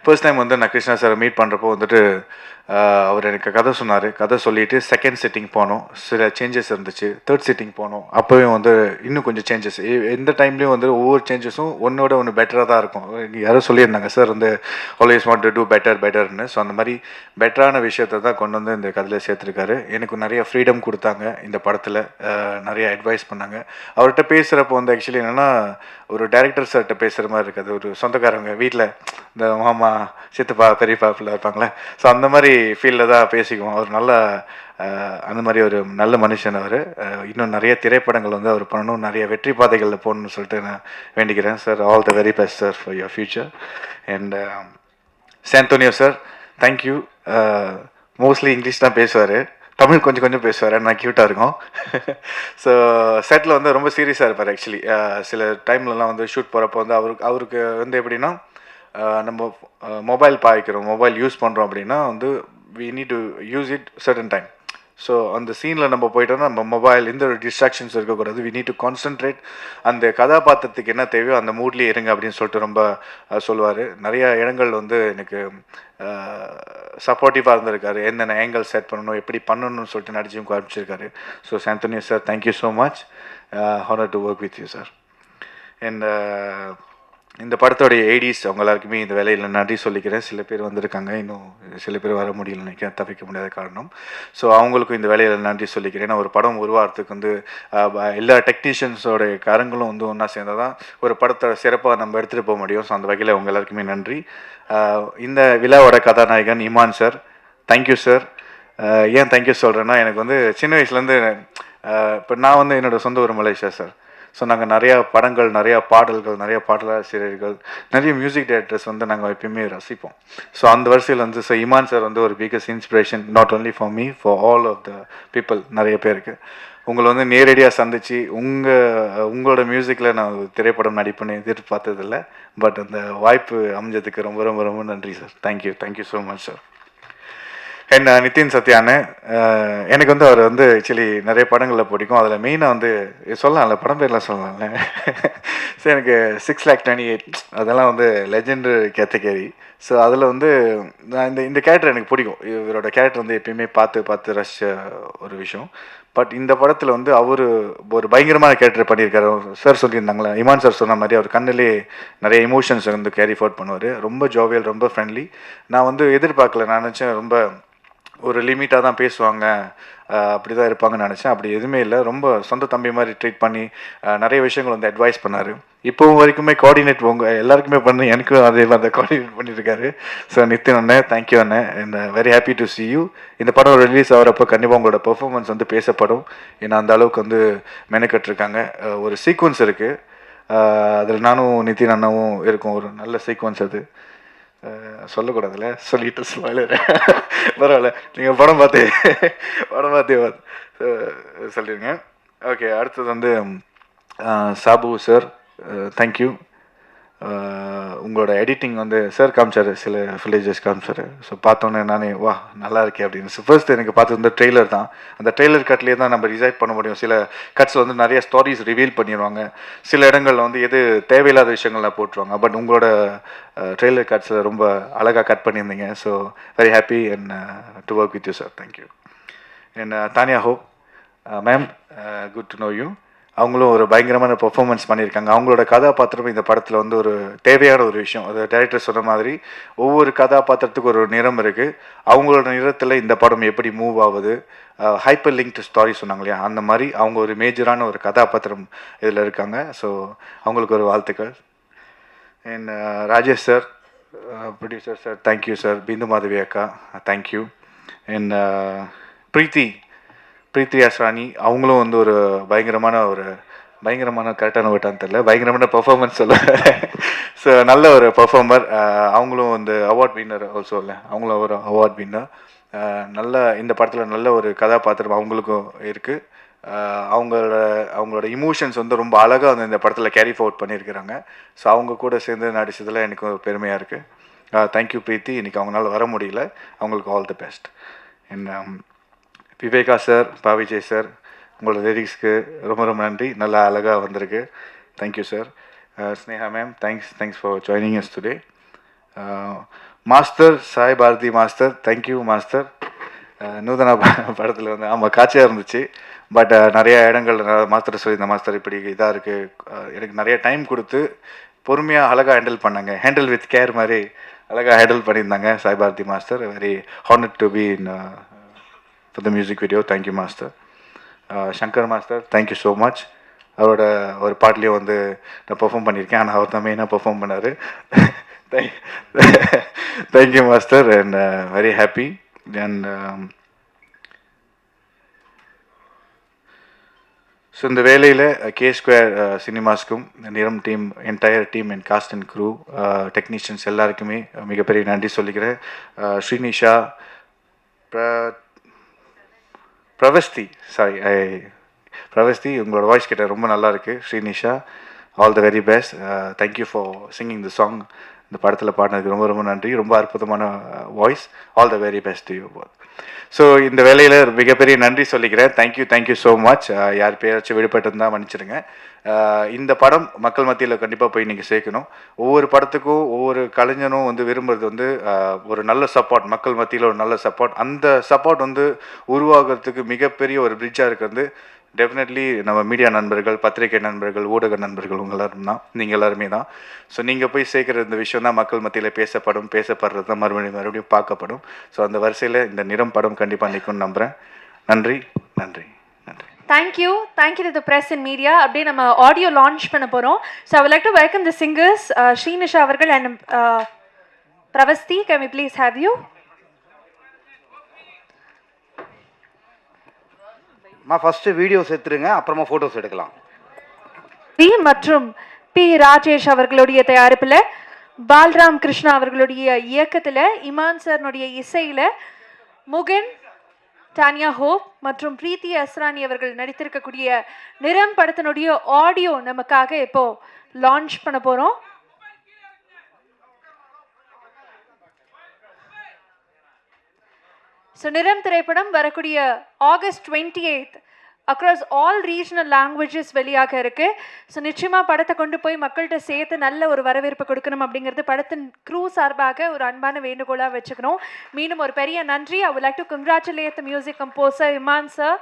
First time வந்து நான் கிருஷ்ணா சாரை மீட் பண்ணுறப்போ வந்துட்டு அவர் எனக்கு கதை சொன்னார். கதை சொல்லிவிட்டு செகண்ட் சிட்டிங் போனோம், சில சேஞ்சஸ் இருந்துச்சு. தேர்ட் சிட்டிங் போனோம், அப்போவே வந்து இன்னும் கொஞ்சம் சேஞ்சஸ். எந்த டைம்லேயும் வந்து ஒவ்வொரு சேஞ்சஸும் ஒன்றோட ஒன்று பெட்டராக தான் இருக்கும். யாரும் சொல்லியிருந்தாங்க சார் வந்து ஆல்வேஸ் வாண்ட் டு டூ பெட்டர்னு. ஸோ அந்த மாதிரி பெட்டரான விஷயத்தை தான் கொண்டு வந்து இந்த கதையில் சேர்த்துருக்காரு. எனக்கு நிறைய ஃப்ரீடம் கொடுத்தாங்க இந்த படத்தில், நிறைய அட்வைஸ் பண்ணாங்க. அவர்கிட்ட பேசுகிறப்போ வந்து ஆக்சுவலி என்னென்னா ஒரு டைரக்டர் சார்கிட்ட பேசுகிற மாதிரி இருக்காது. ஒரு சொந்தக்காரங்க வீட்டில் இந்த மாமா சித்தப்பா பெரியப்பா பிள்ளை இருப்பாங்களே, ஸோ அந்த மாதிரி ஃபீல்டில் தான் பேசிக்குவோம். அவர் நல்ல அந்த மாதிரி ஒரு நல்ல மனுஷன் அவர். இன்னும் நிறைய திரைப்படங்கள் வந்து அவர் பண்ணணும், நிறைய வெற்றி பாதைகளில் போகணும்னு சொல்லிட்டு நான் வேண்டிக்கிறேன். Sir, all the very best sir for your future. And Santhonio sir, thank you. Mostly English தான் பேசுவார், தமிழ் கொஞ்சம் கொஞ்சம் பேசுவார், நான் க்யூட்டாக இருக்கும். ஸோ செட்டில் வந்து ரொம்ப சீரியஸாக இருப்பார் ஆக்சுவலி. சில டைம்லலாம் வந்து ஷூட் போகிறப்போ வந்து அவருக்கு வந்து எப்படின்னா, நம்ம மொபைல் பாய்க்கிறோம், மொபைல் யூஸ் பண்ணுறோம் அப்படின்னா வந்து we need to use it certain time. So அந்த சீனில் நம்ம போயிட்டோம்னா நம்ம மொபைல் எந்த ஒரு டிஸ்ட்ராக்ஷன்ஸ் இருக்கக்கூடாது. வி நீட் டு கான்சென்ட்ரேட், அந்த கதாபாத்திரத்துக்கு என்ன தேவையோ அந்த மூட்லேயே இருங்க அப்படின்னு சொல்லிட்டு ரொம்ப சொல்லுவார். நிறைய இடங்கள் வந்து எனக்கு சப்போர்ட்டிவாக இருந்திருக்காரு, என்னென்ன ஆங்கிள் செட் பண்ணணும், எப்படி பண்ணணும்னு சொல்லிட்டு நடிச்சும் காமிச்சிருக்காரு. So Santhonio sir, thank you so much. Honour to work with you sir. And இந்த படத்தோடைய ஏடிஸ் அவங்க எல்லாருக்குமே இந்த வேலையில் நன்றி சொல்லிக்கிறேன். சில பேர் வந்திருக்காங்க, இன்னும் சில பேர் வர முடியல நினைக்கிறேன், தவிர்க்க முடியாத காரணம். ஸோ அவங்களுக்கும் இந்த வேலையில் நன்றி சொல்லிக்கிறேன். ஒரு படம் உருவாகிறதுக்கு வந்து எல்லா டெக்னீஷியன்ஸோடைய கரங்களும் வந்து ஒன்றா சேர்ந்தால் தான் ஒரு படத்தை சிறப்பாக நம்ம எடுத்துகிட்டு போக முடியும். ஸோ அந்த வகையில் அவங்க எல்லாருக்குமே நன்றி. இந்த விழாவோட கதாநாயகன் இமான் சார், தேங்க்யூ சார். ஏன் தேங்க்யூ சொல்கிறேன்னா, எனக்கு வந்து சின்ன வயசுலேருந்து இப்போ நான் வந்து என்னோடய சொந்த ஊர் மலேசியா சார். ஸோ நாங்கள் நிறையா படங்கள், நிறையா பாடல்கள், நிறையா பாடலாசிரியர்கள், நிறைய மியூசிக் டைரக்டர்ஸ் வந்து நாங்கள் எப்பயுமே ரசிப்போம். ஸோ அந்த வரிசையில் வந்து ஸோ இமான் சார் வந்து ஒரு biggest inspiration, not only for me, for all of the people. நிறைய பேருக்கு உங்களை வந்து நேரடியாக சந்தித்து உங்களோட மியூசிக்கில் நான் திரைப்படம் நடிப்புன்னு எதிர்பார்த்ததில்லை. பட் அந்த வாய்ப்பு அமைஞ்சதுக்கு ரொம்ப ரொம்ப ரொம்ப நன்றி sir. Thank you, thank you so much sir. என்ன நிதின் சத்யானு, எனக்கு வந்து அவர் வந்து ஆக்சுவலி நிறைய படங்களில் பிடிக்கும். அதில் மெயினாக வந்து சொல்லலாம்ல, படம் பேர்லாம் சொல்லலாம்ல. ஸோ எனக்கு 6,28,000 அதெல்லாம் வந்து லெஜெண்டு கேட்டகரி. ஸோ அதில் வந்து நான் இந்த கேரக்டர் எனக்கு பிடிக்கும். இவரோட கேரக்டர் வந்து எப்பயுமே பார்த்து ரசித்த ஒரு விஷயம். பட் இந்த படத்தில் வந்து அவர் ஒரு பயங்கரமான கேரக்டர் பண்ணியிருக்காரு. சார் சொல்லியிருந்தாங்களே, இமான் சார் சொன்ன மாதிரி அவர் கண்ணிலே நிறைய எமோஷன்ஸ் வந்து கேரி ஃபார்வர்ட் பண்ணுவார். ரொம்ப ஜோவியல், ரொம்ப ஃப்ரெண்ட்லி. நான் வந்து எதிர்பார்க்கல, நான் நினச்சேன் ரொம்ப ஒரு லிமிட்டாக தான் பேசுவாங்க, அப்படி தான் இருப்பாங்கன்னு நினச்சேன். அப்படி எதுவுமே இல்லை, ரொம்ப சொந்த தம்பி மாதிரி ட்ரீட் பண்ணி நிறைய விஷயங்கள் வந்து அட்வைஸ் பண்ணார். இப்போவும் வரைக்குமே கோஆர்டினேட் எல்லாருக்குமே பண்ணி எனக்கும் அதே மாதிரி கோஆர்டினேட் பண்ணியிருக்காரு. ஸோ நித்தின் அண்ணே, தேங்க்யூ அண்ணே, and very happy to C you. இந்த படம் ரிலீஸ் ஆகிறப்போ கண்டிப்பாக உங்களோட பெர்ஃபார்மன்ஸ் வந்து பேசப்படும். ஏன்னா அந்த அளவுக்கு வந்து மெனக்கட்டுருக்காங்க. ஒரு சீக்வன்ஸ் இருக்குது, அதில் நானும் நித்தின் அண்ணாவும் இருக்கும், ஒரு நல்ல சீக்வன்ஸ். அது சொல்லக்கூடாதுல்ல, சொல்லிட்டு பரவாயில்ல, நீங்கள் படம் பார்த்தே சொல்லிடுங்க. ஓகே, அடுத்தது வந்து சாபு சார், தேங்க்யூ. உங்களோட எடிட்டிங் வந்து சார் காமிச்சார், சில ஃபிலேஜஸ் காமிச்சார். ஸோ பார்த்தோன்னே நானே வா நல்லா இருக்கே அப்படின்னு. ஸோ ஃபர்ஸ்ட் எனக்கு பார்த்தது வந்து ட்ரெய்லர் தான். அந்த ட்ரெய்லர் கட்லேயே தான் நம்ம டிசைட் பண்ண முடியும். சில கட்ஸில் வந்து நிறைய ஸ்டோரிஸ் ரிவீல் பண்ணிடுவாங்க, சில இடங்களில் வந்து எது தேவையில்லாத விஷயங்கள்லாம் போட்டுருவாங்க. பட் உங்களோட ட்ரெய்லர் கட்ஸில் ரொம்ப அழகாக கட் பண்ணியிருந்தீங்க. So very happy and to work with you sir, thank you. And Tania hope ma'am, good to know you. அவங்களும் ஒரு பயங்கரமான பெர்ஃபார்மன்ஸ் பண்ணியிருக்காங்க. அவங்களோட கதாபாத்திரம் இந்த படத்தில் வந்து ஒரு தேவையான ஒரு விஷயம். அது டைரக்டர் சொன்ன மாதிரி ஒவ்வொரு கதாபாத்திரத்துக்கு ஒரு நிறம் இருக்குது. அவங்களோட நிறத்தில் இந்த படம் எப்படி மூவ் ஆகுது, ஹைப்பர் லிங்க்டு ஸ்டாரி சொன்னாங்க இல்லையா, அந்த மாதிரி அவங்க ஒரு மேஜரான ஒரு கதாபாத்திரம் இதில் இருக்காங்க. ஸோ அவங்களுக்கு ஒரு வாழ்த்துக்கள். And Rajesh sir, producer sir, thank you sir. Bindu Madhavi அக்கா, தேங்க்யூ. அண்ட் பிரீத்தி அஸ்ரானி, அவங்களும் வந்து ஒரு பயங்கரமான கரெக்டான விட்டான்னு தெரியல, பயங்கரமான பெர்ஃபார்மன்ஸ் சொல்ல. ஸோ நல்ல ஒரு பெர்ஃபார்மர். அவங்களும் வந்து அவார்ட் வின்னர் ஆல்சோ இல்லை, அவங்களும் ஒரு அவார்ட் வின்னர். நல்ல இந்த படத்தில் நல்ல ஒரு கதாபாத்திரம் அவங்களுக்கும் இருக்குது. அவங்களோட இமோஷன்ஸ் வந்து ரொம்ப அழகாக வந்து இந்த படத்தில் கேரி ஃபார்வர்ட் பண்ணியிருக்கிறாங்க. ஸோ அவங்க கூட சேர்ந்து நடிச்சதில் எனக்கு பெருமையாக இருக்குது. தேங்க்யூ பிரீத்தி. இன்றைக்கி அவங்களால வர முடியல, அவங்களுக்கு ஆல் தி பெஸ்ட். என்ன விவேகா சார், பாவிஜய் சார், உங்களோட லிரிக்ஸ்க்கு ரொம்ப ரொம்ப நன்றி, நல்லா அழகாக வந்திருக்கு, thank you sir. Sneha ma'am, thanks for joining us today. Master Sai Bharathi master, thank you master. நூதனா படத்தில் வந்து ஆமாம் காட்சியாக இருந்துச்சு. பட் நிறைய இடங்கள் மாஸ்டர் சொல்லி இந்த மாஸ்டர் இப்படி இதாக இருக்குது, எனக்கு நிறைய டைம் கொடுத்து பொறுமையாக அழகாக ஹேண்டில் பண்ணாங்க. ஹேண்டில் வித் கேர் மாதிரி அழகாக ஹேண்டில் பண்ணியிருந்தாங்க Sai Bharathi master. Very honoured to be in for the music video. Thank you master. Shankar master, thank you so much. அவரோட ஒரு பாட்லேயும் வந்து நான் பெர்ஃபார்ம் பண்ணியிருக்கேன், ஆனால் அவர் தான் மெயினாக பெர்ஃபார்ம் பண்ணார். Thank you master and very happy and so இந்த வேலையில் K2 சினிமாஸ்க்கும் Niram team entire team and cast and crew technicians எல்லாருக்குமே மிகப்பெரிய நன்றி சொல்லிக்கிறேன். ஸ்ரீனிஷா, பிரவஸ்தி, பிரவஸ்தி, உங்களோட வாய்ஸ் கிட்ட ரொம்ப நல்லா இருக்கு. Srinisha, all the very best. Thank you for singing the song. இந்த படத்தில் பாடினதுக்கு ரொம்ப ரொம்ப நன்றி. ரொம்ப அற்புதமான voice. All the very best you both. So இந்த வேலையில் மிகப்பெரிய நன்றி சொல்லிக்கிறேன். Thank you so much. யார் பேராச்சும் விடுபட்டிருந்தால் மன்னிச்சிடுங்க. இந்த படம் மக்கள் மத்தியில் கண்டிப்பாக போய் நீங்கள் சேர்க்கணும். ஒவ்வொரு படத்துக்கும் ஒவ்வொரு கலைஞனும் வந்து விரும்புறது வந்து ஒரு நல்ல சப்போர்ட், மக்கள் மத்தியில் ஒரு நல்ல சப்போர்ட். அந்த சப்போர்ட் வந்து உருவாகிறதுக்கு மிகப்பெரிய ஒரு பிரிட்ஜாக இருக்கிறது டெஃபினெட்லி நம்ம மீடியா நண்பர்கள், பத்திரிகை நண்பர்கள், ஊடக நண்பர்கள் உங்கள் எல்லாரும் தான், நீங்கள் எல்லாருமே தான். ஸோ நீங்கள் போய் சேர்க்குற இந்த விஷயம் தான் மக்கள் மத்தியில் பேசப்படுறது தான் மறுபடியும் பார்க்கப்படும். ஸோ அந்த வரிசையில் இந்த நிறம் படம் கண்டிப்பாக நிற்கும்னு நம்புகிறேன். நன்றி. Thank you to the press and media. அப்படியே நம்ம ஆடியோ லான்ச் பண்ண போகிறோம். So I would like to welcome the singers Srinisha அவர்கள் and Pravasthi. Can we please have you? First videos எடுத்துருங்க, அப்புறமா ஃபோட்டோஸ் எடுக்கலாம். மற்றும் பி ராஜேஷ் அவர்களுடைய தயாரிப்பில், பால்ராம் கிருஷ்ணா அவர்களுடைய இயக்கத்தில், இமான் சார்னுடைய இசையில், முகன், டானியா ஹோப் மற்றும் பிரீத்தி அஸ்ரானி அவர்கள் நடித்திருக்கக்கூடிய நிறம் படத்தினுடைய ஆடியோ நமக்காக இப்போ லான்ச் பண்ண போகிறோம். ஸோ நிறம் திரைப்படம் வரக்கூடிய August 28 across all regional languages வெளியாக இருக்குது. ஸோ நிச்சயமாக படத்தை கொண்டு போய் மக்கள்கிட்ட சேர்த்து நல்ல ஒரு வரவேற்பு கொடுக்கணும் அப்படிங்கிறது படத்தின் க்ரூ சார்பாக ஒரு அன்பான வேண்டுகோளாக வச்சுக்கணும். மீண்டும் ஒரு பெரிய நன்றி. I would like to congratulate the music composer Imman sir